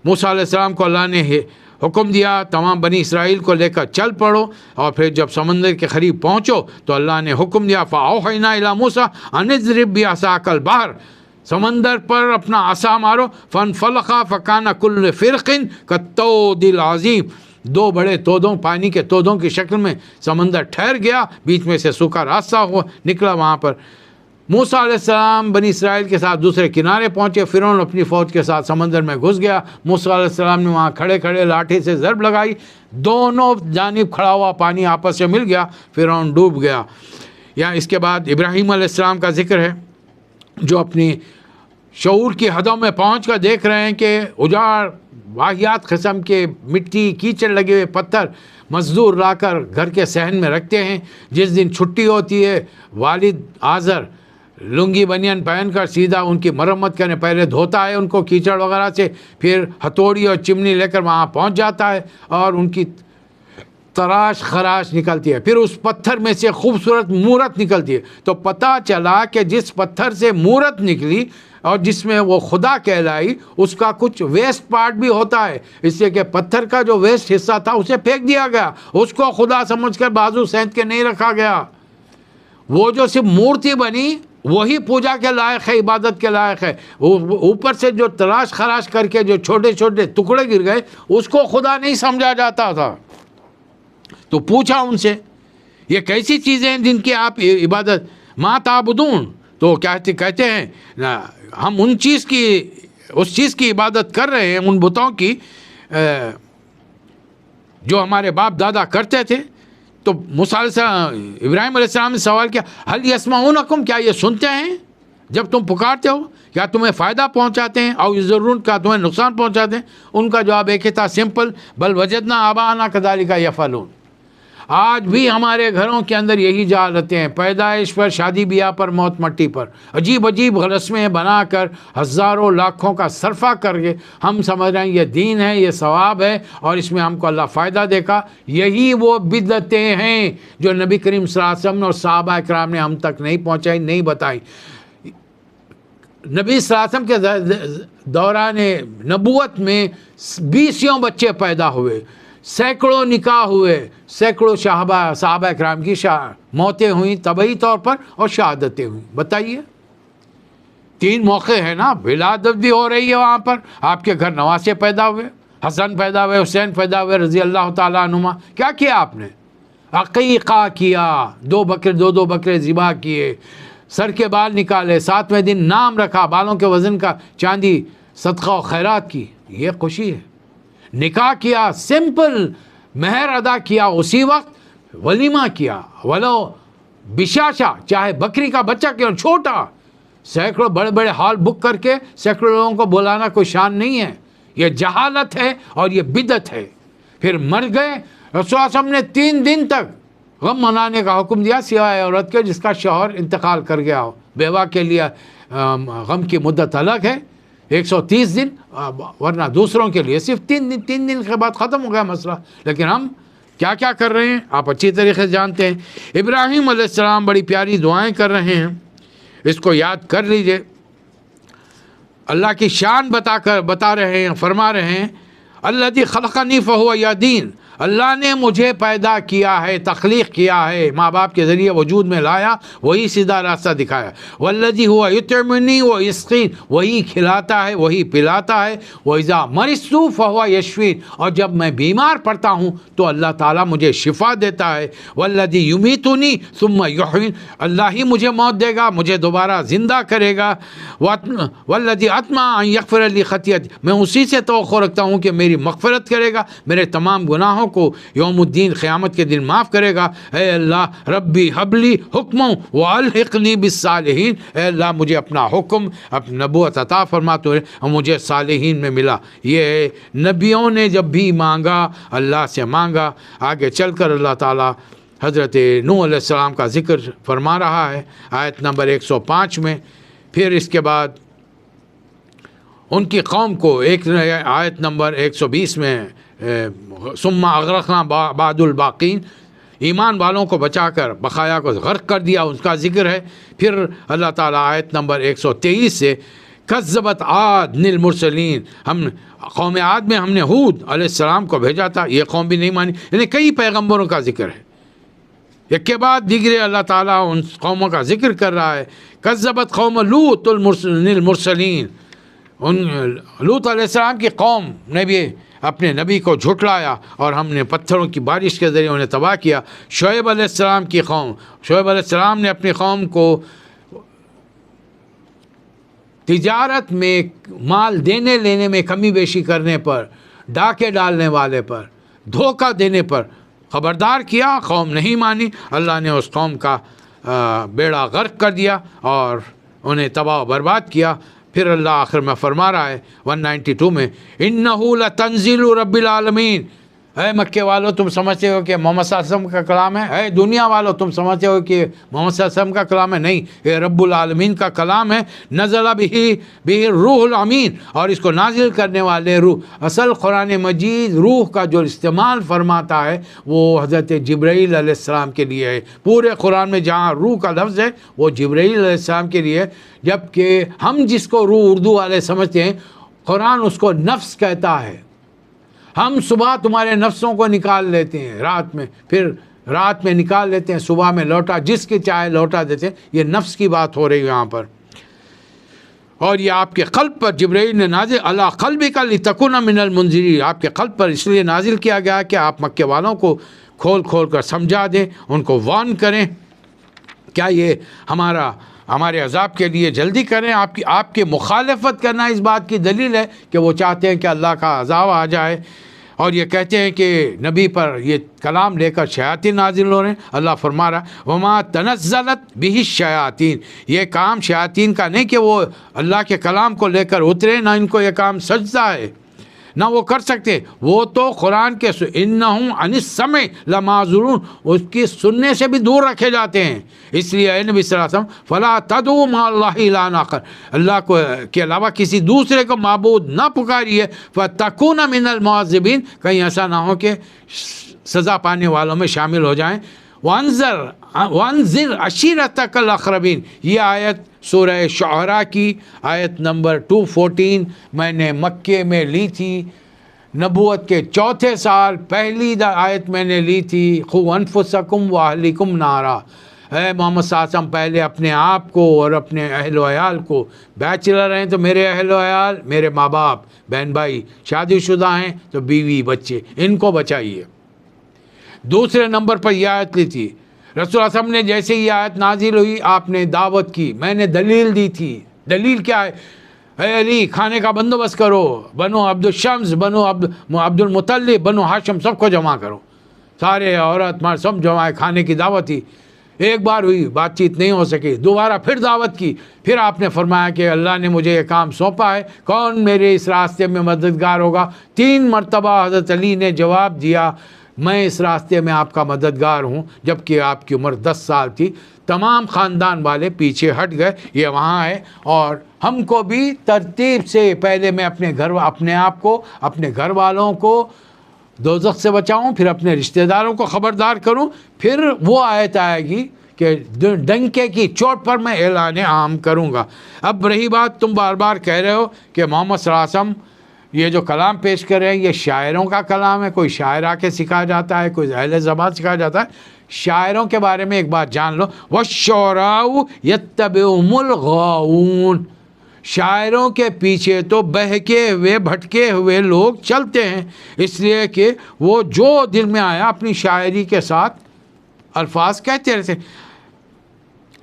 Speaker 1: موسیٰ علیہ السلام کو اللہ نے حکم دیا تمام بنی اسرائیل کو لے کر چل پڑو، اور پھر جب سمندر کے قریب پہنچو تو اللہ نے حکم دیا فَأَوْحَيْنَا إِلَىٰ مُوسَىٰ أَنِ اضْرِب بِعَصَاكَ الْبَحْرَ، سمندر پر اپنا عصا مارو، فَانْفَلَقَ فَكَانَ كُلُّ فِرْقٍ كَالطَّوْدِ الْعَظِيمِ، دو بڑے تودوں، پانی کے تودوں کی شکل میں سمندر ٹھہر گیا، بیچ میں سے سوکھا راستہ نکلا وہاں پر۔ موسیٰ علیہ السلام بنی اسرائیل کے ساتھ دوسرے کنارے پہنچے، فرعون اپنی فوج کے ساتھ سمندر میں گھس گیا، موسیٰ علیہ السلام نے وہاں کھڑے کھڑے لاٹھی سے ضرب لگائی، دونوں جانب کھڑا ہوا پانی آپس سے مل گیا، فرعون ڈوب گیا۔ یا اس کے بعد ابراہیم علیہ السلام کا ذکر ہے، جو اپنی شعور کی حدوں میں پہنچ کر دیکھ رہے ہیں کہ اجاڑ واہیات قسم کے مٹی کیچڑ لگے ہوئے پتھر مزدور لا کر گھر کے صحن میں رکھتے ہیں۔ جس دن چھٹی ہوتی ہے، والد آزر لنگی بنیان پہن کر سیدھا ان کی مرمت کرنے پہلے دھوتا ہے ان کو کیچڑ وغیرہ سے، پھر ہتھوڑی اور چمنی لے کر وہاں پہنچ جاتا ہے اور ان کی تراش خراش نکلتی ہے، پھر اس پتھر میں سے خوبصورت مورت نکلتی ہے۔ تو پتہ چلا کہ جس پتھر سے مورت نکلی اور جس میں وہ خدا کہلائی، اس کا کچھ ویسٹ پارٹ بھی ہوتا ہے، اس لیے کہ پتھر کا جو ویسٹ حصہ تھا اسے پھینک دیا گیا، اس کو خدا سمجھ کر بازو سینت کے نہیں رکھا گیا۔ وہ جو صرف مورتی بنی وہی پوجا کے لائق ہے، عبادت کے لائق ہے، اوپر سے جو تراش خراش کر کے جو چھوٹے چھوٹے ٹکڑے گر گئے اس کو خدا نہیں سمجھا جاتا تھا۔ تو پوچھا ان سے یہ کیسی چیزیں ہیں جن کی آپ عبادت ما تعبدون، تو کہتے ہیں ہم اس چیز کی عبادت کر رہے ہیں، ان بتوں کی جو ہمارے باپ دادا کرتے تھے۔ تو موسیٰ علیہ السلام ابراہیم علیہ السلام نے سوال کیا هل يسمعونکم، کیا یہ سنتے ہیں جب تم پکارتے ہو؟ کیا تمہیں فائدہ پہنچاتے ہیں؟ او یضرون، کیا تمہیں نقصان پہنچاتے ہیں؟ ان کا جواب ایک ہی تھا، سمپل، بل وجدنا آباءنا کذالک یفعلون۔ آج بھی ہمارے گھروں کے اندر یہی جہالتیں ہیں، پیدائش پر، شادی بیاہ پر، موت مٹی پر، عجیب عجیب رسمیں بنا کر ہزاروں لاکھوں کا صرفہ کر کے ہم سمجھ رہے ہیں یہ دین ہے، یہ ثواب ہے اور اس میں ہم کو اللہ فائدہ دے گا۔ یہی وہ بدعتیں ہیں جو نبی کریم صلی اللہ علیہ وسلم اور صحابہ کرام نے ہم تک نہیں پہنچائی، نہیں بتائی۔ نبی صلی اللہ علیہ وسلم کے دوران نبوت میں 20 بچے پیدا ہوئے، سینکڑوں نکاح ہوئے، سینکڑوں صحابہ کرام کی موتیں ہوئیں طبعی طور پر اور شہادتیں ہوئیں۔ بتائیے 3 موقع ہیں نا، ولادت بھی ہو رہی ہے وہاں پر، آپ کے گھر نواسے پیدا ہوئے، حسن پیدا ہوئے، حسین پیدا ہوئے رضی اللہ تعالیٰ عنہما۔ کیا کیا آپ نے؟ عقیقہ کیا، 2 بکرے ذبح کیے، سر کے بال نکالے، 7ویں دن نام رکھا، بالوں کے وزن کا چاندی صدقہ و خیرات کی، یہ خوشی ہے۔ نکاح کیا، سمپل مہر ادا کیا، اسی وقت ولیمہ کیا، ولو بشاشہ، چاہے بکری کا بچہ کیوں چھوٹا، سینکڑوں بڑے بڑے ہال بک کر کے سینکڑوں لوگوں کو بلانا کوئی شان نہیں ہے، یہ جہالت ہے اور یہ بدعت ہے۔ پھر مر گئے، رسول اللہ صلی اللہ علیہ وسلم نے 3 دن تک غم منانے کا حکم دیا، سوائے عورت کے جس کا شوہر انتقال کر گیا ہو، بیوہ کے لیے غم کی مدت الگ ہے 130 دن، ورنہ دوسروں کے لیے صرف 3 دن، 3 دن کے بعد ختم ہو گیا مسئلہ۔ لیکن ہم کیا کیا کر رہے ہیں آپ اچھی طریقے سے جانتے ہیں۔ ابراہیم علیہ السلام بڑی پیاری دعائیں کر رہے ہیں، اس کو یاد کر لیجئے۔ اللہ کی شان بتا رہے ہیں، فرما رہے ہیں الذی خلقنی فہو یہدین، اللہ نے مجھے پیدا کیا ہے، تخلیق کیا ہے، ماں باپ کے ذریعے وجود میں لایا، وہی سیدھا راستہ دکھایا۔ والذی ہوا یطعمنی ویسقین، وہی کھلاتا ہے، وہی پلاتا ہے۔ واذا مرضت فہو یشفین، اور جب میں بیمار پڑتا ہوں تو اللہ تعالیٰ مجھے شفا دیتا ہے۔ والذی یمیتنی ثم یحیین، اللہ ہی مجھے موت دے گا، مجھے دوبارہ زندہ کرے گا۔ والذی اطمع ان یغفر لی خطیئتی، میں اسی سے توقع رکھتا ہوں کہ میری مغفرت کرے گا، میرے تمام گناہوں کو یوم الدین قیامت کے دن معاف کرے گا. اے اللہ ربی حبلی حکم والحقنی بالصالحین، اے اللہ مجھے اپنا حکم، اپنی نبوت عطا فرما تو اور مجھے صالحین میں ملا. یہ نبیوں نے جب بھی مانگا، اللہ سے مانگا. آگے چل کر اللہ تعالیٰ حضرت نوح علیہ السلام کا ذکر فرما رہا ہے آیت نمبر 105 میں. پھر اس کے بعد ان کی قوم کو ایک آیت نمبر 120 میں ثم اغرقنا بعد الباقین، ایمان والوں کو بچا کر بقایا کو غرق کر دیا، اس کا ذکر ہے. پھر اللہ تعالیٰ آیت نمبر 123 سے کذبت عاد المرسلین، ہم قوم عاد میں ہم نے ہود علیہ السلام کو بھیجا تھا، یہ قوم بھی نہیں مانی. یعنی کئی پیغمبروں کا ذکر ہے، ایک کے بعد دیگرے اللہ تعالیٰ ان قوموں کا ذکر کر رہا ہے. کذبت قوم لوط المرسلین، ان لوط علیہ السلام کی قوم نے بھی اپنے نبی کو جھٹلایا اور ہم نے پتھروں کی بارش کے ذریعے انہیں تباہ کیا. شعیب علیہ السلام کی قوم، شعیب علیہ السلام نے اپنی قوم کو تجارت میں مال دینے لینے میں کمی بیشی کرنے پر، ڈاکے ڈالنے والے پر، دھوکہ دینے پر خبردار کیا. قوم نہیں مانی، اللہ نے اس قوم کا بیڑا غرق کر دیا اور انہیں تباہ و برباد کیا. پھر اللہ آخر میں فرما رہا ہے 192 میں اِنَّهُ لَتَنزِيلُ رَبِّ الْعَالَمِينَ. اے مکے والو تم سمجھتے ہو کہ محمد صلی اللہ علیہ وسلم کا کلام ہے؟ اے دنیا والو تم سمجھتے ہو کہ محمد صلی اللہ علیہ وسلم کا کلام ہے؟ نہیں، یہ رب العالمین کا کلام ہے. نزل بہ الروح الامین، اور اس کو نازل کرنے والے روح. اصل قرآن مجید روح کا جو استعمال فرماتا ہے وہ حضرت جبرائیل علیہ السلام کے لیے ہے. پورے قرآن میں جہاں روح کا لفظ ہے وہ جبرائیل علیہ السلام کے لیے، جبکہ ہم جس کو روح اردو والے سمجھتے ہیں، قرآن اس کو نفس کہتا ہے. ہم صبح تمہارے نفسوں کو نکال لیتے ہیں رات میں، پھر رات میں نکال لیتے ہیں، صبح میں لوٹا جس کی چاہے لوٹا دیتے ہیں. یہ نفس کی بات ہو رہی ہے یہاں پر. اور یہ آپ کے قلب پر جبرائیل نے نازل علی قلبک لتکون من المنذرین، آپ کے قلب پر اس لیے نازل کیا گیا کہ آپ مکے والوں کو کھول کھول کر سمجھا دیں، ان کو وارن کریں. کیا یہ ہمارے عذاب کے لیے جلدی کریں؟ آپ کی مخالفت کرنا اس بات کی دلیل ہے کہ وہ چاہتے ہیں کہ اللہ کا عذاب آ جائے. اور یہ کہتے ہیں کہ نبی پر یہ کلام لے کر شیاطین نازل ہو رہے ہیں. اللہ فرما رہا ہے وما تنزلت بہ الشیاطین، یہ کام شیاطین کا نہیں کہ وہ اللہ کے کلام کو لے کر اترے، نہ ان کو یہ کام سجدہ ہے، نہ وہ کر سکتے. وہ تو قرآن کے انہم عن السمع لمعذورون، اس کی سننے سے بھی دور رکھے جاتے ہیں. اس لیے اے نبی صلی اللہ علیہ وسلم فلا تدعوا مع اللہ الہا آخر، اللہ کو کے علاوہ کسی دوسرے کو معبود نہ پکاریے. فتکون من المعذبین، کہیں ایسا نہ ہو کہ سزا پانے والوں میں شامل ہو جائیں. وانذر عشیرتک الاقربین، یہ آیت سورہ شعراء کی آیت نمبر 214 میں نے مکے میں لی تھی. نبوت کے چوتھے سال پہلی آیت میں نے لی تھی. قوا انفسکم واہلیکم نارا، اے محمد صلی اللہ علیہ وسلم پہلے اپنے آپ کو اور اپنے اہل و عیال کو، بیچلر ہیں تو میرے اہل و عیال، میرے ماں باپ بہن بھائی، شادی شدہ ہیں تو بیوی بچے، ان کو بچائیے. دوسرے نمبر پر یہ آیت لی تھی. رسول اللہ صلی اللہ علیہ وسلم نے جیسے یہ آیت نازل ہوئی آپ نے دعوت کی، میں نے دلیل دی تھی. دلیل کیا ہے؟ اے علی کھانے کا بندوبست کرو، بنو عبد الشمس، بنو عبد المطلب، بنو ہاشم سب کو جمع کرو، سارے عورت مرد سب جمع، کھانے کی دعوت تھی. ایک بار ہوئی، بات چیت نہیں ہو سکی، دوبارہ پھر دعوت کی. پھر آپ نے فرمایا کہ اللہ نے مجھے یہ کام سونپا ہے، کون میرے اس راستے میں مددگار ہوگا؟ 3 مرتبہ حضرت علی نے جواب دیا میں اس راستے میں آپ کا مددگار ہوں، جبکہ آپ کی عمر 10 سال تھی. تمام خاندان والے پیچھے ہٹ گئے. یہ وہاں ہے. اور ہم کو بھی ترتیب سے پہلے میں اپنے آپ کو، اپنے گھر والوں کو دوزخ سے بچاؤں، پھر اپنے رشتہ داروں کو خبردار کروں، پھر وہ آیت آئے گی کہ ڈنکے کی چوٹ پر میں اعلان عام کروں گا. اب رہی بات، تم بار بار کہہ رہے ہو کہ محمد صلی اللہ علیہ وسلم یہ جو کلام پیش کر رہے ہیں یہ شاعروں کا کلام ہے، کوئی شاعر آ کے سکھا جاتا ہے، کوئی اہل زبان سکھا جاتا ہے. شاعروں کے بارے میں ایک بات جان لو، وَالشُّعَرَاءُ يَتَّبِعُهُمُ الْغَاوُونَ، شاعروں کے پیچھے تو بہکے ہوئے بھٹکے ہوئے لوگ چلتے ہیں، اس لیے کہ وہ جو دل میں آیا اپنی شاعری کے ساتھ الفاظ کہتے رہتے.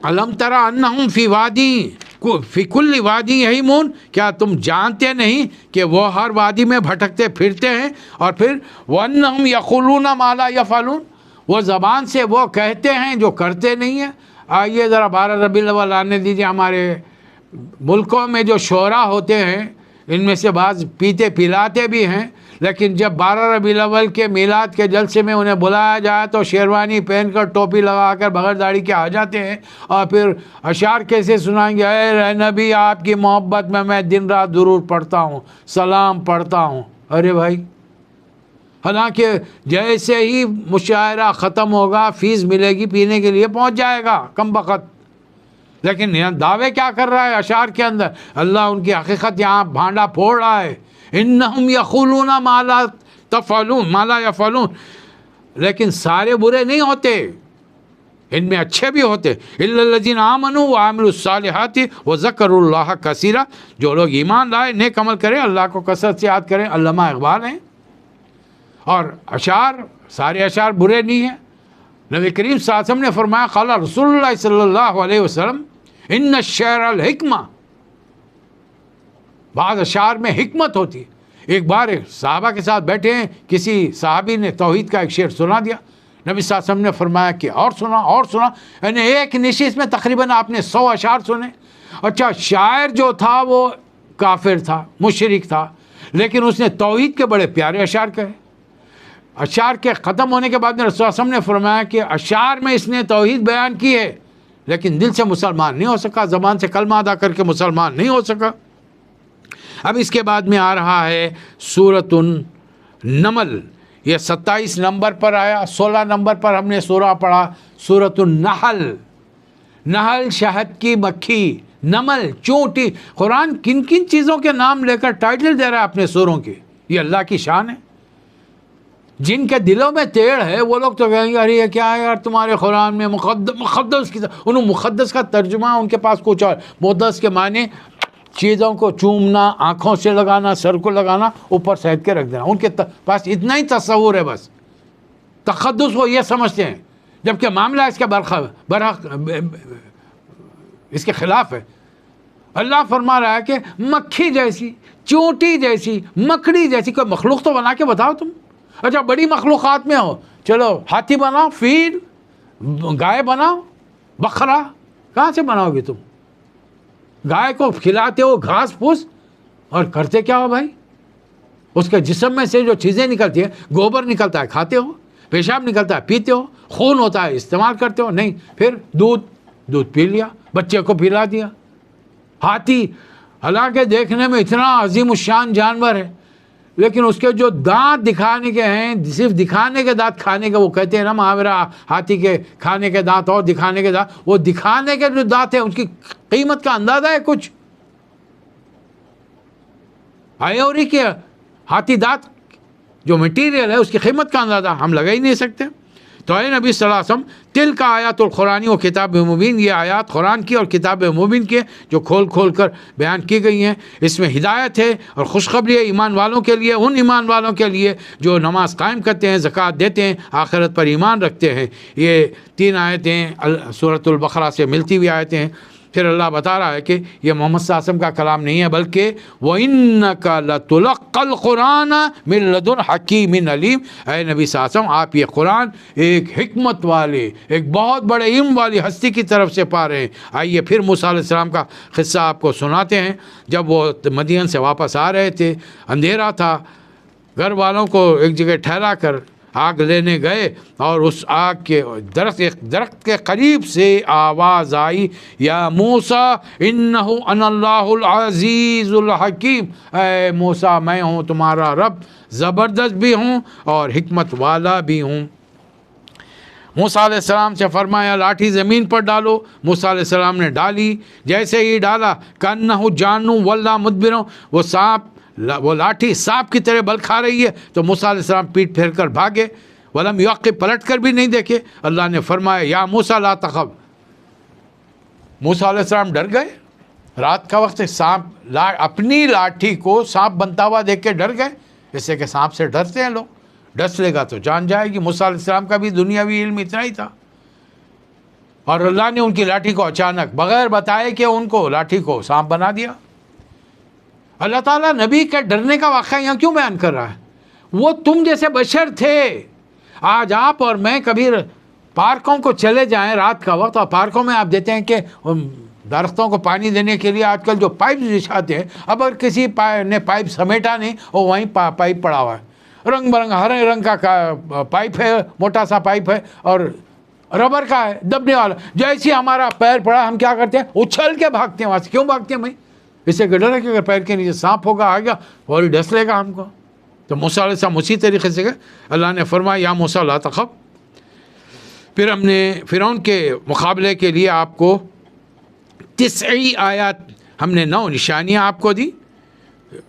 Speaker 1: الم تری انہم فی وادی، فی کل وادی یہیمون، کیا تم جانتے نہیں کہ وہ ہر وادی میں بھٹکتے پھرتے ہیں؟ اور پھر وَأَنَّهُمْ يَقُولُونَ مَا لَا يَفْعَلُونَ، وہ زبان سے وہ کہتے ہیں جو کرتے نہیں ہیں۔ آئیے ذرا 12 ربیع الاول آنے دیجیے۔ ہمارے ملکوں میں جو شعراء ہوتے ہیں ان میں سے بعض پیتے پلاتے بھی ہیں، لیکن جب 12 ربیع الاول کے میلاد کے جلسے میں انہیں بلایا جائے تو شیروانی پہن کر ٹوپی لگا کر بغیر داڑھی کے آ جاتے ہیں، اور پھر اشعار کیسے سنائیں گے، اے نبی آپ کی محبت میں دن رات درود پڑھتا ہوں، سلام پڑھتا ہوں۔ ارے بھائی، حالانکہ جیسے ہی مشاعرہ ختم ہوگا فیس ملے گی، پینے کے لیے پہنچ جائے گا کم بخت، لیکن یہاں دعوے کیا کر رہا ہے اشعار کے اندر؟ اللہ ان کی حقیقت یہاں بھانڈا پھوڑ رہا ہے۔ انہم یقولون ما لا تفعلون، ما لا یفعلون، لیکن سارے برے نہیں ہوتے، ان میں اچھے بھی ہوتے۔ الا الذین آمنوا وعملوا الصالحات وذکروا اللہ کثیرا، جو لوگ ایمان لائے، نیک عمل کریں، اللہ کو کثرت سے یاد کریں۔ علامہ اقبال ہیں۔ اور اشعار، سارے اشعار برے نہیں ہیں۔ نبی کریم صلی اللہ علیہ وسلم نے فرمایا، قال رسول اللہ صلی اللہ علیہ وسلم ان الشعر الحکمہ، بعض اشعار میں حکمت ہوتی ہے۔ ایک بار صحابہ کے ساتھ بیٹھے ہیں، کسی صحابی نے توحید کا ایک شعر سنا دیا، نبی صلی اللہ علیہ وسلم نے فرمایا کہ اور سنا، یعنی ایک نشست میں تقریباً آپ نے 100 اشعار سنے۔ اچھا، شاعر جو تھا وہ کافر تھا، مشرک تھا، لیکن اس نے توحید کے بڑے پیارے اشعار کہے۔ اشعار کے ختم ہونے کے بعد میں رسول اللہ صلی اللہ علیہ وسلم نے فرمایا کہ اشعار میں اس نے توحید بیان کی ہے، لیکن دل سے مسلمان نہیں ہو سکا، زبان سے کلمہ ادا کر کے مسلمان نہیں ہو سکا۔ اب اس کے بعد میں آ رہا ہے سورۃ النمل، یہ 27 نمبر پر آیا۔ 16 نمبر پر ہم نے سورہ پڑھا سورۃ النحل۔ نحل شہد کی مکھی، نمل چونٹی۔ قرآن کن کن چیزوں کے نام لے کر ٹائٹل دے رہا ہے اپنے سوروں کے، یہ اللہ کی شان ہے۔ جن کے دلوں میں تیڑ ہے وہ لوگ تو کہیں گے ارے یہ کیا ہے یار تمہارے قرآن میں مقدس کی، انہوں مقدس کا ترجمہ ان کے پاس کچھ اور۔ مقدس کے معنی چیزوں کو چومنا، آنکھوں سے لگانا، سر کو لگانا، اوپر سہد کے رکھ دینا۔ ان کے پاس اتنا ہی تصور ہے، بس تقدس وہ یہ سمجھتے ہیں، جبکہ معاملہ اس کے برحق اس کے خلاف ہے۔ اللہ فرما رہا ہے کہ مکھی جیسی، چونٹی جیسی، مکڑی جیسی کوئی مخلوق تو بنا کے بتاؤ تم۔ اچھا، بڑی مخلوقات میں ہو، چلو ہاتھی بناؤ، فیل، گائے بناؤ، بکرا، کہاں سے بناؤ گے تم؟ گائے کو کھلاتے ہو گھاس پھوس، اور کرتے کیا ہو بھائی؟ اس کے جسم میں سے جو چیزیں نکلتی ہیں، گوبر نکلتا ہے کھاتے ہو، پیشاب نکلتا ہے پیتے ہو، خون ہوتا ہے استعمال کرتے ہو، نہیں، پھر دودھ پی لیا، بچے کو پلا دیا۔ ہاتھی حالانکہ دیکھنے میں اتنا عظیم الشان جانور ہے، لیکن اس کے جو دانت دکھانے کے ہیں، صرف دکھانے کے دانت، کھانے کے، وہ کہتے ہیں نا محاورہ، ہاتھی کے کھانے کے دانت اور دکھانے کے دانت، وہ دکھانے کے جو دانت ہیں ان کی قیمت کا اندازہ ہے کچھ؟ آئیوری کے ہاتھی دانت جو مٹیریل ہے اس کی قیمت کا اندازہ ہم لگا ہی نہیں سکتے۔ تو اے نبی صلی اللہ علیہ وسلم، تلک آیات القرآن و کتاب مبین، یہ آیات قرآن کی اور کتاب مبین کی جو کھول کر بیان کی گئی ہیں۔ اس میں ہدایت ہے اور خوشخبری ہے ایمان والوں کے لیے، ان ایمان والوں کے لیے جو نماز قائم کرتے ہیں، زکوٰۃ دیتے ہیں، آخرت پر ایمان رکھتے ہیں۔ یہ 3 آیتیں سورۃ البقرہ سے ملتی ہوئی آیتیں ہیں۔ پھر اللہ بتا رہا ہے کہ یہ محمد صلی اللہ علیہ وسلم کا کلام نہیں ہے، بلکہ وَإِنَّكَ لَتُلَقَّى الْقُرْآنَ مِن لَدُنْ حَكِيمٍ عَلِيمٍ، اے نبی صلی اللہ علیہ وسلم آپ یہ قرآن ایک حکمت والے، ایک بہت بڑے علم والی ہستی کی طرف سے پا رہے ہیں۔ آئیے پھر موسیٰ علیہ السلام کا قصہ آپ کو سناتے ہیں۔ جب وہ مدین سے واپس آ رہے تھے، اندھیرا تھا، گھر والوں کو ایک جگہ ٹھہرا کر آگ لینے گئے، اور اس آگ کے درخت کے قریب سے آواز آئی، یا موسیٰ انہ انا اللہ العزیز الحکیم، اے موسیٰ میں ہوں تمہارا رب، زبردست بھی ہوں اور حکمت والا بھی ہوں۔ موسیٰ علیہ السلام سے فرمایا لاٹھی زمین پر ڈالو۔ موسیٰ علیہ السلام نے ڈالی، جیسے ہی ڈالا کأنہ جان ولا مدبر، وہ لاٹھی سانپ کی طرح بل کھا رہی ہے، تو موسیٰ علیہ السلام پیٹ پھیر کر بھاگے، ولم یعقب، پلٹ کر بھی نہیں دیکھے۔ اللہ نے فرمایا یا موسیٰ لا تخف، موسیٰ علیہ السلام ڈر گئے۔ رات کا وقت سانپ اپنی لاٹھی کو سانپ بنتا ہوا دیکھ کے ڈر گئے، جیسے کہ سانپ سے ڈرتے ہیں لوگ، ڈس لے گا تو جان جائے گی۔ موسیٰ علیہ السلام کا بھی دنیاوی علم اتنا ہی تھا۔ اور اللہ نے ان کی لاٹھی کو اچانک بغیر بتائے کہ ان کو لاٹھی کو سانپ بنا دیا۔ اللہ تعالیٰ نبی کے ڈرنے کا واقعہ یہاں کیوں بیان کر رہا ہے؟ وہ تم جیسے بشر تھے۔ آج آپ اور میں کبھی پارکوں کو چلے جائیں رات کا وقت، اور پارکوں میں آپ دیتے ہیں کہ درختوں کو پانی دینے کے لیے آج کل جو پائپ بچھاتے ہیں، اب اگر کسی نے پائپ سمیٹا نہیں اور وہیں پائپ پڑا ہوا ہے، رنگ برنگ ہرے رنگ کا پائپ ہے، موٹا سا پائپ ہے اور ربر کا ہے دبنے والا، جیسے ہمارا پیر پڑا ہم کیا کرتے ہیں؟ اچھل کے بھاگتے ہیں وہاں سے۔ کیوں بھاگتے ہیں بھائی؟ اس سے ڈر ہے کہ اگر پیر کے نیچے سانپ ہوگا آ گیا اور ڈس لے گا ہم کو۔ تو موسیٰ علیہ السلام اسی طریقے سے اللہ نے فرمایا یا موسیٰ لا تخف۔ پھر ہم نے فرعون کے مقابلے کے لیے آپ کو 90 آیات، ہم نے 9 نشانیاں آپ کو دی،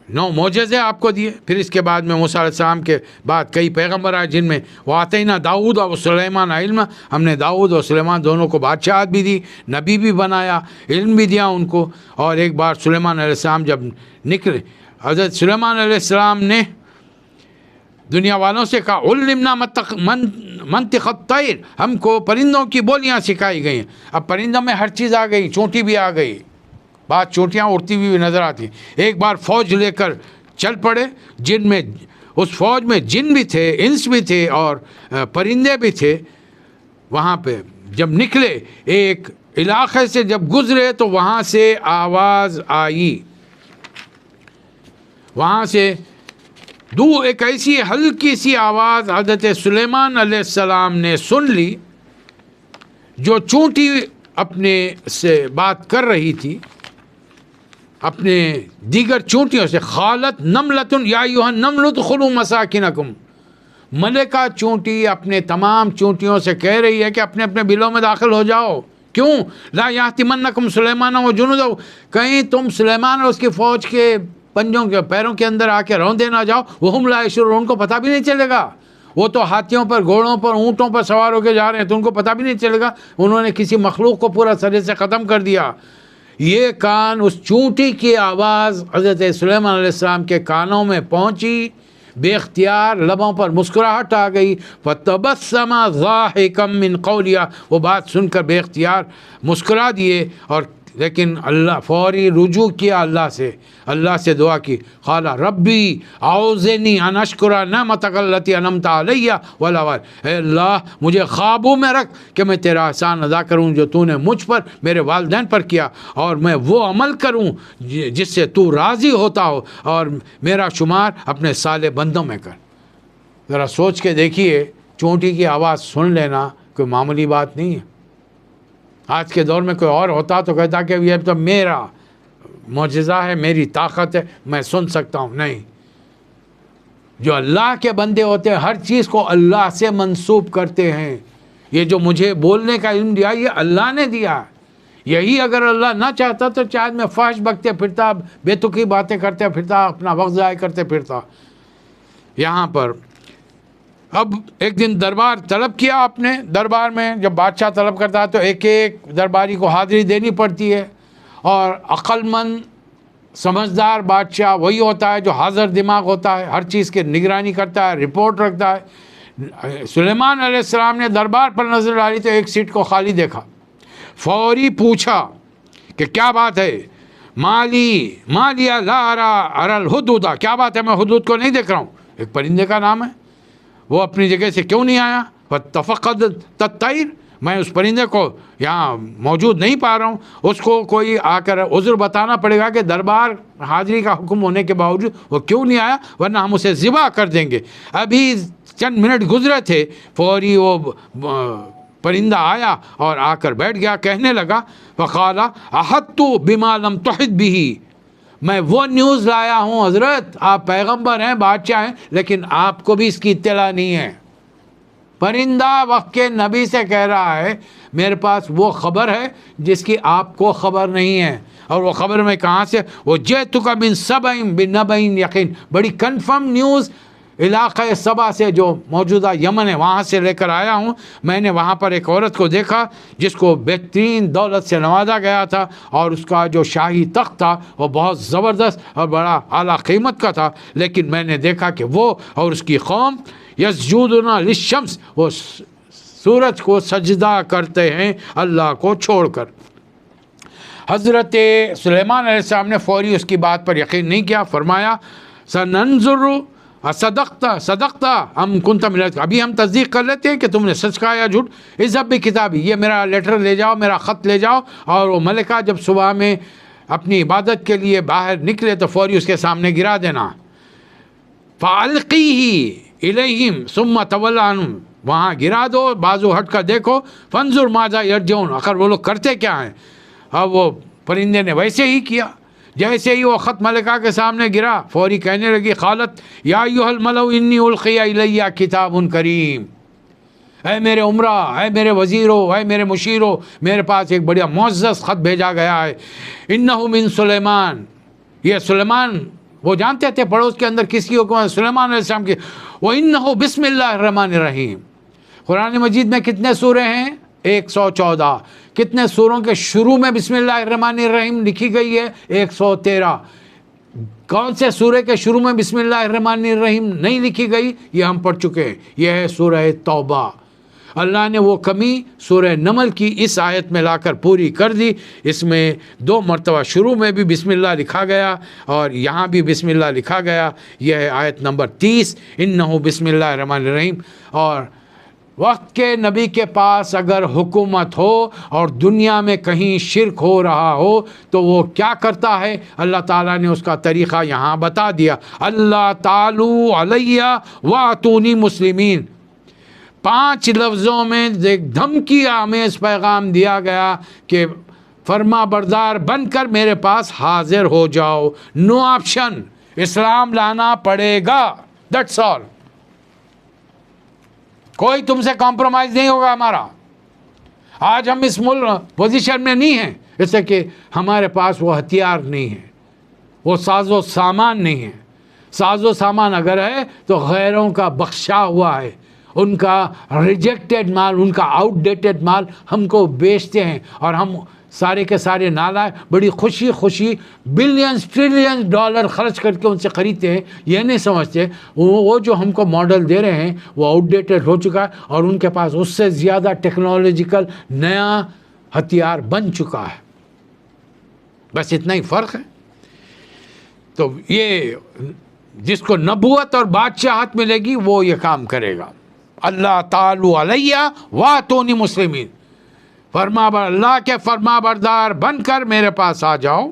Speaker 1: 9 معجزے آپ کو دیے۔ پھر اس کے بعد میں موسیٰ علیہ السلام کے بعد کئی پیغمبر آئے جن میں وَآتَيْنَا داؤد و سلیمان علم، ہم نے داؤد اور سلیمان دونوں کو بادشاہت بھی دی، نبی بھی بنایا، علم بھی دیا ان کو۔ اور ایک بار سلیمان علیہ السلام جب نکلے، حضرت سلیمان علیہ السلام نے دنیا والوں سے کہا علمنا منطق الطیر، ہم کو پرندوں کی بولیاں سکھائی گئی ہیں۔ اب پرندوں میں ہر چیز آ گئی، چونٹی بھی آ گئی، بعض چونٹیاں اڑتی ہوئی نظر آتی۔ ایک بار فوج لے کر چل پڑے، جن میں اس فوج میں جن بھی تھے، انس بھی تھے اور پرندے بھی تھے۔ وہاں پہ جب نکلے ایک علاقے سے جب گزرے تو وہاں سے آواز آئی، وہاں سے ایک ایسی ہلکی سی آواز حضرت سلیمان علیہ السلام نے سن لی، جو چونٹی اپنے سے بات کر رہی تھی اپنے دیگر چونٹیوں سے، قالت نملۃ یا ایھا النمل ادخلوا مساکنکم، ملکہ چونٹی اپنے تمام چونٹیوں سے کہہ رہی ہے کہ اپنے اپنے بلوں میں داخل ہو جاؤ۔ کیوں؟ لا یحطمنکم سلیمان و جنودہ، کہیں تم سلیمان اور اس کی فوج کے پنجوں کے پیروں کے اندر آ کے روندے نہ جاؤ، وہم لا یشعرون، ان کو پتہ بھی نہیں چلے گا۔ وہ تو ہاتھیوں پر، گھوڑوں پر، اونٹوں پر سوار ہو کے جا رہے ہیں تو ان کو پتہ بھی نہیں چلے گا انہوں نے کسی مخلوق کو پورا سرے سے ختم کر دیا۔ یہ کان اس چونٹی کی آواز حضرت سلیمان علیہ السلام کے کانوں میں پہنچی، بے اختیار لبوں پر مسکراہٹ آ گئی، فَتَبَسَّمَ ضَاحِكًا مِّن قَوْلِهَا، وہ بات سن کر بے اختیار مسکرا دیے، اور لیکن اللہ فوری رجوع کیا اللہ سے دعا کی، قال ربی اعوذنی ان اشکر نعمتک التی انعمت علی وعلی والدی، اے اللہ مجھے قابو میں رکھ کہ میں تیرا احسان ادا کروں جو تو نے مجھ پر، میرے والدین پر کیا، اور میں وہ عمل کروں جس سے تو راضی ہوتا ہو، اور میرا شمار اپنے صالح بندوں میں کر۔ ذرا سوچ کے دیکھیے، چونٹی کی آواز سن لینا کوئی معمولی بات نہیں ہے۔ آج کے دور میں کوئی اور ہوتا تو کہتا کہ یہ تو میرا معجزہ ہے، میری طاقت ہے، میں سن سکتا ہوں۔ نہیں، جو اللہ کے بندے ہوتے ہیں ہر چیز کو اللہ سے منسوب کرتے ہیں۔ یہ جو مجھے بولنے کا علم دیا یہ اللہ نے دیا، یہی اگر اللہ نہ چاہتا تو شاید میں فحش بکتے پھرتا، بے تکی باتیں کرتے پھرتا، اپنا وقت ضائع کرتے پھرتا۔ یہاں پر اب ایک دن دربار طلب کیا آپ نے، دربار میں جب بادشاہ طلب کرتا ہے تو ایک ایک درباری کو حاضری دینی پڑتی ہے، اور عقل مند سمجھدار بادشاہ وہی ہوتا ہے جو حاضر دماغ ہوتا ہے، ہر چیز کی نگرانی کرتا ہے، رپورٹ رکھتا ہے۔ سلیمان علیہ السلام نے دربار پر نظر ڈالی تو ایک سیٹ کو خالی دیکھا، فوری پوچھا کہ کیا بات ہے، مالیا لا ارى الحدود، کیا بات ہے میں حدود کو نہیں دیکھ رہا ہوں، ایک پرندے کا نام ہے، وہ اپنی جگہ سے کیوں نہیں آیا؟ فَتَفَقَّدَ الطَّيْرَ، میں اس پرندے کو یہاں موجود نہیں پا رہا ہوں، اس کو کوئی آ کر عذر بتانا پڑے گا کہ دربار حاضری کا حکم ہونے کے باوجود وہ کیوں نہیں آیا، ورنہ ہم اسے ذبح کر دیں گے۔ ابھی چند منٹ گزرے تھے، فوری وہ پرندہ آیا اور آ کر بیٹھ گیا، کہنے لگا فَقَالَ أَحَطْتُ بِمَا لَمْ تُحِطْ بِهِ، میں وہ نیوز لایا ہوں حضرت، آپ پیغمبر ہیں، بادشاہ ہیں، لیکن آپ کو بھی اس کی اطلاع نہیں ہے۔ پرندہ وقت کے نبی سے کہہ رہا ہے میرے پاس وہ خبر ہے جس کی آپ کو خبر نہیں ہے، اور وہ خبر میں کہاں سے، وہ جئتک من سبع بنبأ یقین، بڑی کنفرم نیوز علاقہ سبا سے جو موجودہ یمن ہے وہاں سے لے کر آیا ہوں۔ میں نے وہاں پر ایک عورت کو دیکھا جس کو بہترین دولت سے نوازا گیا تھا، اور اس کا جو شاہی تخت تھا وہ بہت زبردست اور بڑا اعلیٰ قیمت کا تھا، لیکن میں نے دیکھا کہ وہ اور اس کی قوم یسجدون للشمس، وہ سورج کو سجدہ کرتے ہیں اللہ کو چھوڑ کر۔ حضرت سلیمان علیہ السلام نے فوری اس کی بات پر یقین نہیں کیا، فرمایا سننظر صدقت ام کنت من، ابھی ہم تصدیق کر لیتے ہیں کہ تم نے سچ کہا یا جھوٹ۔ اذهب بکتابی، یہ میرا لیٹر لے جاؤ، میرا خط لے جاؤ۔ اور وہ ملکہ جب صبح میں اپنی عبادت کے لیے باہر نکلے تو فوری اس کے سامنے گرا دینا۔ فَأَلْقِيهِ إِلَيْهِمْ ثُمَّ تَوَلَّ عَنْهُمْ، وہاں گرا دو، بازو ہٹ کر دیکھو، فَانْظُرْ مَاذَا يَرْجِعُونَ، اگر وہ لوگ کرتے کیا ہیں۔ اب وہ پرندے نے ویسے ہی کیا، جیسے ہی وہ خط ملکہ کے سامنے گرا فوری کہنے لگی، قالت یا ایھا الملأ انی القی الی کتاب کریم، اے میرے عمرہ، اے میرے وزیرو، اے میرے مشیرو، میرے پاس ایک بڑا معزز خط بھیجا گیا ہے، انہ من سلیمان، یہ سلیمان، وہ جانتے تھے پڑوس کے اندر کس کی حکومت، سلیمان علیہ السلام کی، وانہ بسم اللہ الرحمن الرحیم۔ قرآن مجید میں کتنے سورے ہیں؟ 114۔ کتنے سوروں کے شروع میں بسم اللہ الرحمن الرحیم لکھی گئی ہے؟ 113۔ کون سے سورے کے شروع میں بسم اللہ الرحمن الرحیم نہیں لکھی گئی؟ یہ ہم پڑھ چکے ہیں، یہ ہے سورہ توبہ۔ اللہ نے وہ کمی سورہ نمل کی اس آیت میں لا کر پوری کر دی۔ اس میں 2 مرتبہ شروع میں بھی بسم اللہ لکھا گیا اور یہاں بھی بسم اللہ لکھا گیا۔ یہ ہے آیت نمبر 30، انہ بسم اللہ الرحمن الرحیم۔ اور وقت کے نبی کے پاس اگر حکومت ہو اور دنیا میں کہیں شرک ہو رہا ہو تو وہ کیا کرتا ہے؟ اللہ تعالیٰ نے اس کا طریقہ یہاں بتا دیا، اللہ تعالی علیہ واتونی مسلمین۔ 5 لفظوں میں ایک دھمکی آمیز پیغام دیا گیا کہ فرما بردار بن کر میرے پاس حاضر ہو جاؤ، نو آپشن، اسلام لانا پڑے گا، دیٹس آل، کوئی تم سے کمپرومائز نہیں ہوگا ہمارا۔ آج ہم اس ملک پوزیشن میں نہیں ہیں اس سے کہ ہمارے پاس وہ ہتھیار نہیں ہے، وہ ساز و سامان نہیں ہے۔ ساز و سامان اگر ہے تو غیروں کا بخشا ہوا ہے، ان کا ریجیکٹڈ مال، ان کا آؤٹ ڈیٹڈ مال ہم کو بیچتے ہیں، اور ہم سارے کے سارے نالائق بڑی خوشی خوشی بلینز ٹریلینز ڈالر خرچ کر کے ان سے خریدتے ہیں۔ یہ نہیں سمجھتے وہ جو ہم کو ماڈل دے رہے ہیں وہ آؤٹ ڈیٹڈ ہو چکا ہے، اور ان کے پاس اس سے زیادہ ٹیکنالوجیکل نیا ہتھیار بن چکا ہے، بس اتنا ہی فرق ہے۔ تو یہ جس کو نبوت اور بادشاہت ملے گی وہ یہ کام کرے گا، اللہ تعالی علیہ واتونی مسلمین، اللہ کے فرما بردار بن کر میرے پاس آ جاؤ۔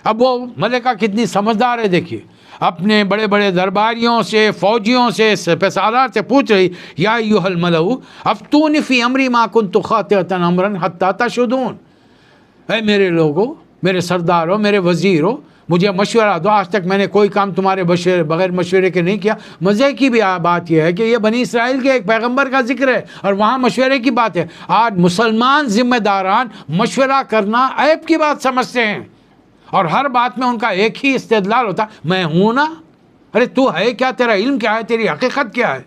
Speaker 1: اب وہ ملکہ کتنی سمجھدار ہے، دیکھیے، اپنے بڑے بڑے درباریوں سے، فوجیوں سے، سپہ سالار سے پوچھ رہی، یا ایھا الملأ افتونی فی امری ما کنت خاطئۃ امرا حتی تشہدون، اے میرے لوگوں، میرے سرداروں، میرے وزیروں، مجھے مشورہ دو، آج تک میں نے کوئی کام تمہارے بغیر مشورے کے نہیں کیا۔ مزے کی بھی بات یہ ہے کہ یہ بنی اسرائیل کے ایک پیغمبر کا ذکر ہے اور وہاں مشورے کی بات ہے۔ آج مسلمان ذمہ داران مشورہ کرنا عیب کی بات سمجھتے ہیں، اور ہر بات میں ان کا ایک ہی استدلال ہوتا، میں ہوں نا، ارے تو ہے کیا، تیرا علم کیا ہے، تیری حقیقت کیا ہے؟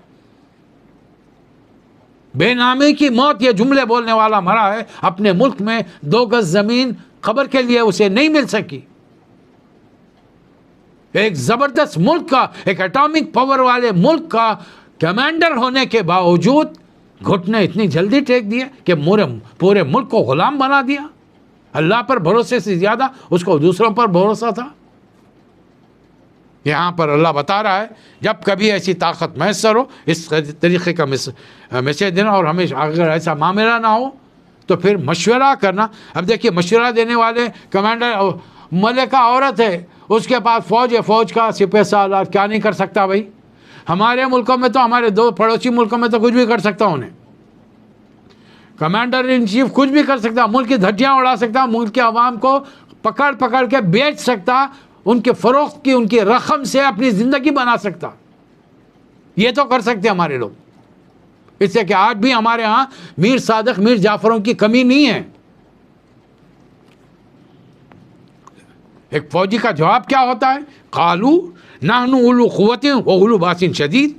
Speaker 1: بے نامی کی موت یہ جملے بولنے والا مرا ہے اپنے ملک میں، 2 گز زمین قبر کے لیے اسے نہیں مل سکی۔ ایک زبردست ملک کا، ایک ایٹامک پاور والے ملک کا کمانڈر ہونے کے باوجود گھٹنے اتنی جلدی ٹیک دیے کہ پورے ملک کو غلام بنا دیا۔ اللہ پر بھروسے سے زیادہ اس کو دوسروں پر بھروسہ تھا۔ یہاں پر اللہ بتا رہا ہے جب کبھی ایسی طاقت میسر ہو اس طریقے کا میسج دینا، اور ہمیں اگر ایسا معاملہ نہ ہو تو پھر مشورہ کرنا۔ اب دیکھیے مشورہ دینے والے کمانڈر، ملکہ عورت ہے، اس کے پاس فوج ہے، فوج کا سپہ سالار کیا نہیں کر سکتا بھائی؟ ہمارے ملکوں میں تو، ہمارے 2 پڑوسی ملکوں میں تو کچھ بھی کر سکتا انہیں، کمانڈر ان چیف کچھ بھی کر سکتا، ملک کی دھجیاں اڑا سکتا، ملک کے عوام کو پکڑ کے بیچ سکتا، ان کے فروخت کی، ان کی رقم سے اپنی زندگی بنا سکتا۔ یہ تو کر سکتے ہمارے لوگ، اس سے کہ آج بھی ہمارے ہاں میر صادق، میر جعفروں کی کمی نہیں ہے۔ ایک فوجی کا جواب کیا ہوتا ہے؟ قالو نحن اولو قوت و اولو باس شدید،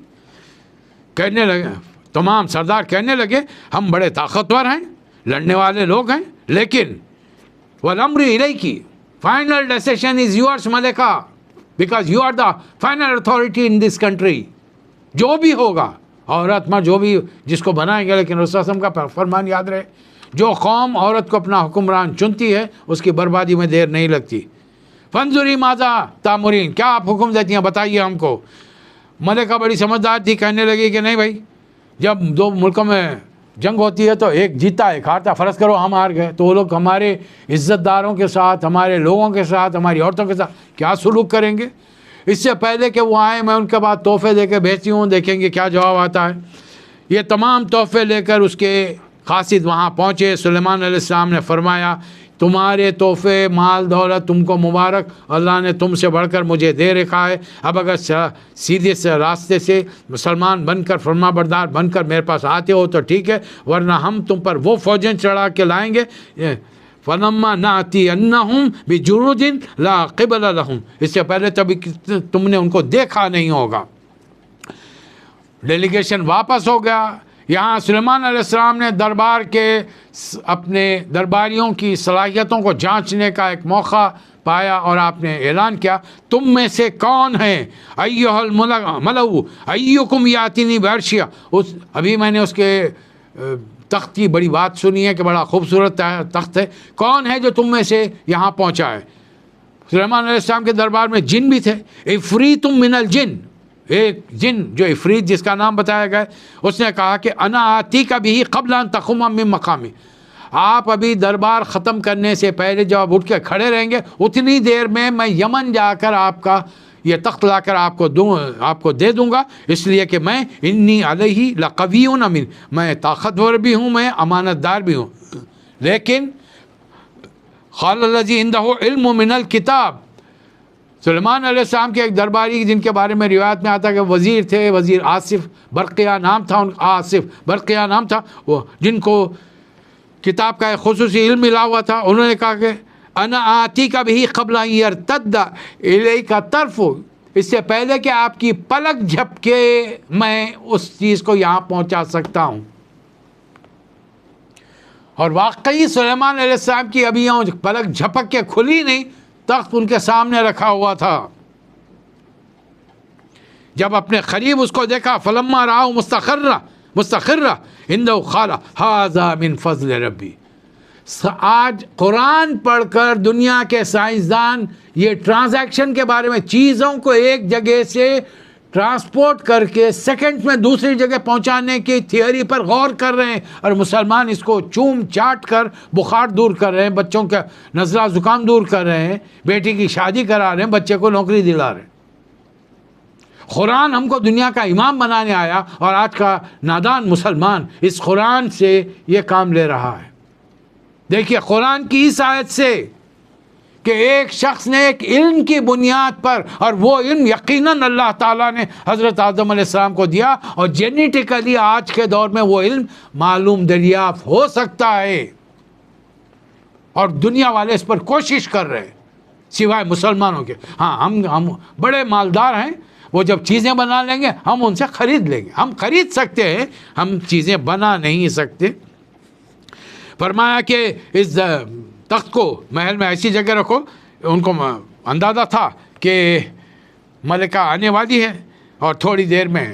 Speaker 1: کہنے لگے تمام سردار، کہنے لگے ہم بڑے طاقتور ہیں، لڑنے والے لوگ ہیں، لیکن والامر الیک، فائنل ڈیسیشن از یورس ملکہ، because you are the final authority in this country, جو بھی ہوگا عورت مرد جو بھی جس کو بنائیں گے، لیکن رسول صلی اللہ علیہ وسلم کا فرمان یاد رہے، جو قوم عورت کو اپنا حکمران چنتی ہے اس کی بربادی میں دیر نہیں لگتی۔ فانظری ماذا تامرین، کیا آپ حکم دیتی ہیں بتائیے ہم کو۔ ملکہ بڑی سمجھدار تھی، کہنے لگی کہ نہیں بھائی، جب دو ملکوں میں جنگ ہوتی ہے تو ایک جیتا ایک ہارتا، فرض کرو ہم ہار گئے تو وہ لوگ ہمارے عزت داروں کے ساتھ، ہمارے لوگوں کے ساتھ، ہماری عورتوں کے ساتھ کیا سلوک کریں گے؟ اس سے پہلے کہ وہ آئیں میں ان کے بعد تحفے دے کے بھیجتی ہوں، دیکھیں گے کیا جواب آتا ہے۔ یہ تمام تحفے لے کر اس کے قاصد وہاں پہنچے۔ سلیمان علیہ السلام نے فرمایا تمہارے تحفے مال دولت تم کو مبارک، اللہ نے تم سے بڑھ کر مجھے دے رکھا ہے، اب اگر سیدھے سے راستے سے مسلمان بن کر فرما بردار بن کر میرے پاس آتے ہو تو ٹھیک ہے، ورنہ ہم تم پر وہ فوجیں چڑھا کے لائیں گے فَلَمَّا نَأْتِيَنَّهُمْ بِجُنُودٍ لَا قِبَلَ لَهُمْ، اس سے پہلے تم نے ان کو دیکھا نہیں ہوگا۔ ڈیلیگیشن واپس ہو گیا۔ یہاں سلیمان علیہ السلام نے دربار کے اپنے درباریوں کی صلاحیتوں کو جانچنے کا ایک موقع پایا اور آپ نے اعلان کیا تم میں سے کون ہے ایھا الملؤ ایکم یاتینی بعرشھا، ابھی میں نے اس کے تخت کی بڑی بات سنی ہے کہ بڑا خوبصورت تخت ہے، کون ہے جو تم میں سے یہاں پہنچا ہے؟ سلیمان علیہ السلام کے دربار میں جن بھی تھے، عفریت من الجن، ایک جن جو عفریت جس کا نام بتایا گیا، اس نے کہا کہ انا آتیک بہ قبل ان تقوم من مقامی، آپ ابھی دربار ختم کرنے سے پہلے جب آپ اٹھ کے کھڑے رہیں گے اتنی دیر میں یمن جا کر آپ کا یہ تخت لا کر آپ کو دے دوں گا، اس لیے کہ میں انی علیہ لقوی امین، میں طاقتور بھی ہوں، میں امانت دار بھی ہوں۔ لیکن قال الذی عندہ علم من الکتاب، سلیمان علیہ السلام کے ایک درباری جن کے بارے میں روایت میں آتا ہے کہ وزیر تھے، وزیر آصف برقیہ نام تھا، آصف برقیہ نام تھا، وہ جن کو کتاب کا ایک خصوصی علم ملا ہوا تھا، انہوں نے کہا کہ انا آتیک بہ قبل ان یرتد الیک طرف، اس سے پہلے کہ آپ کی پلک جھپکے میں اس چیز کو یہاں پہنچا سکتا ہوں۔ اور واقعی سلیمان علیہ السلام کی ابھی پلک جھپک کے کھلی نہیں، تخت ان کے سامنے رکھا ہوا تھا۔ جب اپنے قریب اس کو دیکھا فلما رآہ مستقرہ عنده قال ھذا من فضل ربی، آج قرآن پڑھ کر دنیا کے سائنسدان یہ ٹرانزیکشن کے بارے میں، چیزوں کو ایک جگہ سے ٹرانسپورٹ کر کے سیکنڈز میں دوسری جگہ پہنچانے کی تھیوری پر غور کر رہے ہیں، اور مسلمان اس کو چوم چاٹ کر بخار دور کر رہے ہیں، بچوں کا نزلہ زکام دور کر رہے ہیں، بیٹی کی شادی کرا رہے ہیں، بچے کو نوکری دلا رہے ہیں۔ قرآن ہم کو دنیا کا امام بنانے آیا، اور آج کا نادان مسلمان اس قرآن سے یہ کام لے رہا ہے۔ دیکھیے قرآن کی اس آیت سے کہ ایک شخص نے ایک علم کی بنیاد پر، اور وہ علم یقیناً اللہ تعالیٰ نے حضرت آدم علیہ السلام کو دیا، اور جینیٹیکلی آج کے دور میں وہ علم معلوم دریافت ہو سکتا ہے، اور دنیا والے اس پر کوشش کر رہے ہیں سوائے مسلمانوں کے۔ ہاں ہم بڑے مالدار ہیں، وہ جب چیزیں بنا لیں گے ہم ان سے خرید لیں گے، ہم خرید سکتے ہیں، ہم چیزیں بنا نہیں سکتے۔ فرمایا کہ اس تخت کو محل میں ایسی جگہ رکھو، ان کو اندازہ تھا کہ ملکہ آنے والی ہے، اور تھوڑی دیر میں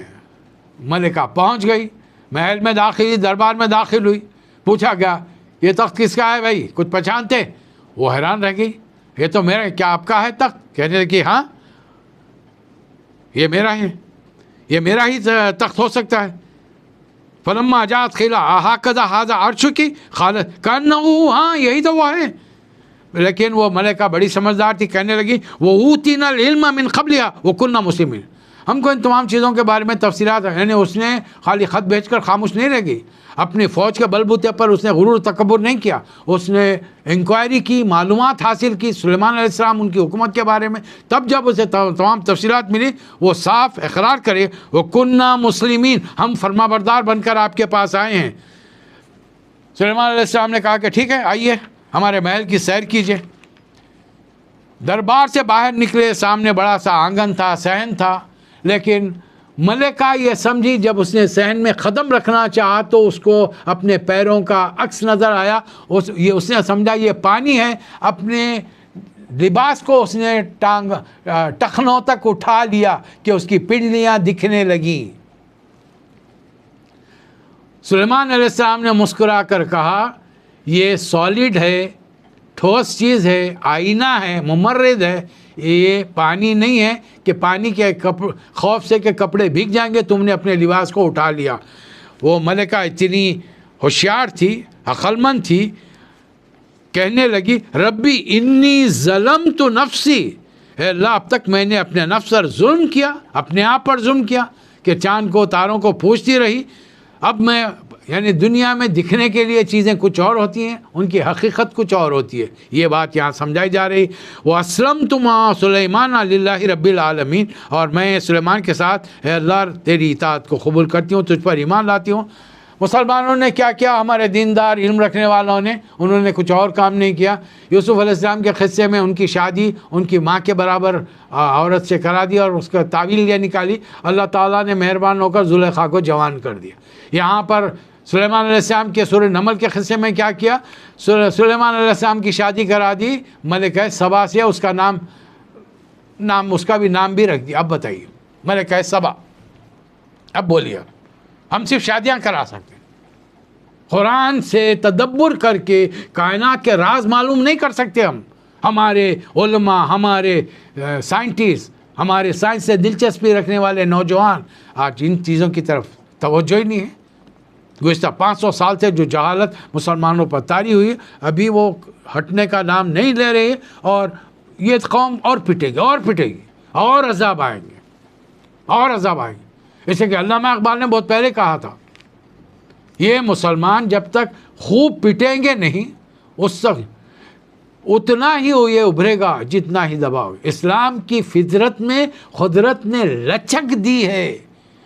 Speaker 1: ملکہ پہنچ گئی، محل میں داخل ہوئی، دربار میں داخل ہوئی، پوچھا گیا یہ تخت کس کا ہے بھائی، کچھ پہچانتے؟ وہ حیران رہ گئی، یہ تو میرا، کیا آپ کا ہے تخت؟ کہنے لگی ہاں یہ میرا ہے، یہ میرا ہی تخت ہو سکتا ہے۔ فلما جاءت قیل ھذا عرشک، قالت کأنہ، ہاں یہی تو وہ ہے۔ لیکن وہ ملکہ بڑی سمجھدار تھی، کہنے لگی وَأُوتِینَا الْعِلْمَ مِنْ قَبْلِھَا وَكُنَّا مُسْلِمِینَ، ہم کو ان تمام چیزوں کے بارے میں تفصیلات ہیں، یعنی اس نے خالی خط بھیج کر خاموش نہیں رہ گئی، اپنی فوج کے بلبوتے پر اس نے غرور و تکبر نہیں کیا، اس نے انکوائری کی، معلومات حاصل کی سلیمان علیہ السلام ان کی حکومت کے بارے میں، تب جب اسے تمام تفصیلات ملی وہ صاف اقرار کرے وَكُنَّا مُسْلِمِینَ، ہم فرما بردار بن کر آپ کے پاس آئے ہیں۔ سلیمان علیہ السلام نے کہا کہ ٹھیک ہے آئیے ہمارے محل کی سیر کیجیے۔ دربار سے باہر نکلے، سامنے بڑا سا آنگن تھا، صحن تھا، لیکن ملکہ یہ سمجھی، جب اس نے صحن میں قدم رکھنا چاہا تو اس کو اپنے پیروں کا عکس نظر آیا، اس نے سمجھا یہ پانی ہے، اپنے لباس کو اس نے ٹخنوں تک اٹھا لیا کہ اس کی پنڈلیاں دکھنے لگیں۔ سلیمان علیہ السلام نے مسکرا کر کہا یہ سالڈ ہے، ٹھوس چیز ہے، آئینہ ہے، ممرد ہے، یہ پانی نہیں ہے کہ پانی کے خوف سے کہ کپڑے بھیگ جائیں گے تم نے اپنے لباس کو اٹھا لیا۔ وہ ملکہ اتنی ہوشیار تھی، عقل مند تھی، کہنے لگی ربی انی ظلمت نفسی، اے اللہ اب تک میں نے اپنے نفس پر ظلم کیا، اپنے آپ پر ظلم کیا کہ چاند کو تاروں کو پوچھتی رہی۔ اب میں یعنی دنیا میں دکھنے کے لیے چیزیں کچھ اور ہوتی ہیں، ان کی حقیقت کچھ اور ہوتی ہے، یہ بات یہاں سمجھائی جا رہی۔ وَأَسْلَمْتُ مَعَ سُلَيْمَانَ لِلَّهِ رَبِّ الْعَالَمِينَ، اور میں سلیمان کے ساتھ اے اللہ تیری اطاعت کو قبول کرتی ہوں، تجھ پر ایمان لاتی ہوں۔ مسلمانوں نے کیا کیا؟ ہمارے دیندار علم رکھنے والوں نے، انہوں نے کچھ اور کام نہیں کیا۔ یوسف علیہ السلام کے قصے میں ان کی شادی ان کی ماں کے برابر عورت سے کرا دیا اور اس کا تعویل یہ نکالی، اللہ تعالیٰ نے مہربان ہو کر زلیخا کو جوان کر دیا۔ یہاں پر سلیمان علیہ السلام کے سورہ نمل کے قصے میں کیا کیا؟ سلیمان علیہ السلام کی شادی کرا دی ملکہ سبا سے، اس کا نام اس کا بھی نام بھی رکھ دیا۔ اب بتائیے، ملکہ سبا، اب بولیے، ہم صرف شادیاں کرا سکتے ہیں، قرآن سے تدبر کر کے کائنات کے راز معلوم نہیں کر سکتے ہم؟ ہمارے علماء، ہمارے سائنٹسٹ، ہمارے سائنس سے دلچسپی رکھنے والے نوجوان آج ان چیزوں کی طرف توجہ ہی نہیں ہے۔ گزشتہ 500 سال سے جو جہالت مسلمانوں پر طاری ہوئی ہے، ابھی وہ ہٹنے کا نام نہیں لے رہے، اور یہ قوم اور پٹے گی اور پٹے گی، اور عذاب آئیں گے، اور عذاب آئیں گے۔ اسے کہ علامہ اقبال نے بہت پہلے کہا تھا، یہ مسلمان جب تک خوب پٹیں گے نہیں، اس تک اتنا ہی یہ ابھرے گا جتنا ہی دباؤ۔ اسلام کی فطرت میں قدرت نے لچک دی ہے،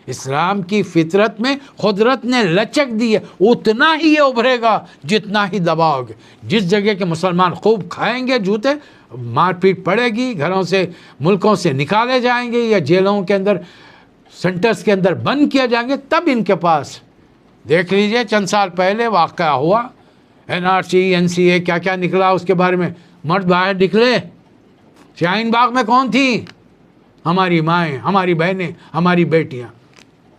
Speaker 1: اسلام کی فطرت میں قدرت نے لچک دی ہے، اتنا ہی یہ ابھرے گا جتنا ہی دباؤ گے۔ جس جگہ کے مسلمان خوب کھائیں گے جوتے، مار پیٹ پڑے گی، گھروں سے ملکوں سے نکالے جائیں گے یا جیلوں کے اندر سینٹرز کے اندر بند کیا جائیں گے، تب ان کے پاس دیکھ لیجئے چند سال پہلے واقعہ ہوا، NRC NCA کیا کیا نکلا اس کے بارے میں۔ مرد باہر نکلے، شاہین باغ میں کون تھی؟ ہماری مائیں، ہماری بہنیں، ہماری بیٹیاں۔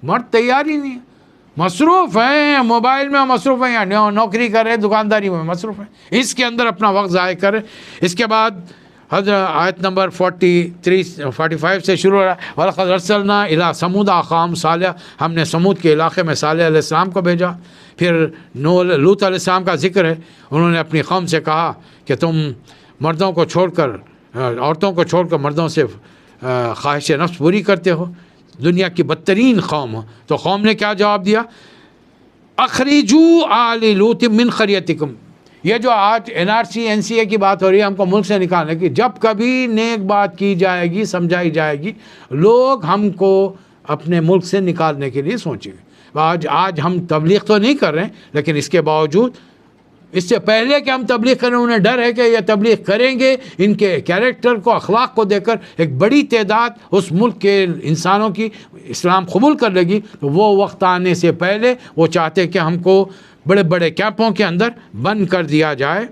Speaker 1: مرد تیار ہی نہیں، مصروف ہیں، موبائل میں مصروف ہیں، یا نوکری کر رہے، دکانداری میں مصروف ہیں، اس کے اندر اپنا وقت ضائع کریں۔ اس کے بعد حضرت آیت نمبر 45 سے شروع ہو رہا ہے، وَلَقَدْ أَرْسَلْنَا إِلَىٰ ثَمُودَ أَخَاهُمْ صَالِحًا، ہم نے سمود کے علاقے میں صالح علیہ السلام کو بھیجا۔ پھر لوط علیہ السلام کا ذکر ہے، انہوں نے اپنی قوم سے کہا کہ تم مردوں کو چھوڑ کر، عورتوں کو چھوڑ کر مردوں سے خواہش نفس پوری کرتے ہو، دنیا کی بدترین قوم ہو۔ تو قوم نے کیا جواب دیا؟ اخرجوا آل لوط من قریتکم، یہ جو آج NRC NCA کی بات ہو رہی ہے ہم کو ملک سے نکالنے کی، جب کبھی نیک بات کی جائے گی، سمجھائی جائے گی، لوگ ہم کو اپنے ملک سے نکالنے کے لیے سوچیں گے۔ آج ہم تبلیغ تو نہیں کر رہے ہیں، لیکن اس کے باوجود، اس سے پہلے کہ ہم تبلیغ کریں، انہیں ڈر ہے کہ یہ تبلیغ کریں گے، ان کے کیریکٹر کو، اخلاق کو دیکھ کر ایک بڑی تعداد اس ملک کے انسانوں کی اسلام قبول کر لے گی، تو وہ وقت آنے سے پہلے وہ چاہتے کہ ہم کو بڑے بڑے کیمپوں کے اندر بند کر دیا جائے،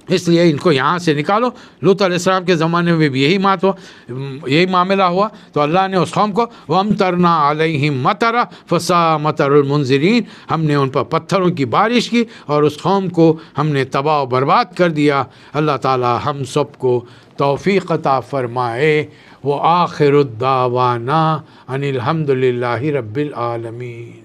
Speaker 1: اس لیے ان کو یہاں سے نکالو۔ لوط علیہ السلام کے زمانے میں بھی یہی معاملہ ہوا، تو اللہ نے اس قوم کو وَأَمْطَرْنَا عَلَيْهِمْ مَطَرًا فَسَاءَ مَطَرُ الْمُنذِرِينَ، ہم نے ان پر پتھروں کی بارش کی اور اس قوم کو ہم نے تباہ و برباد کر دیا۔ اللہ تعالی ہم سب کو توفیق عطا فرمائے۔ وَآخِرُ الدَّعْوَانَا أَنِ الْحَمْدُ لِلَّهِ رَبِّ الْعَالَمِينَ۔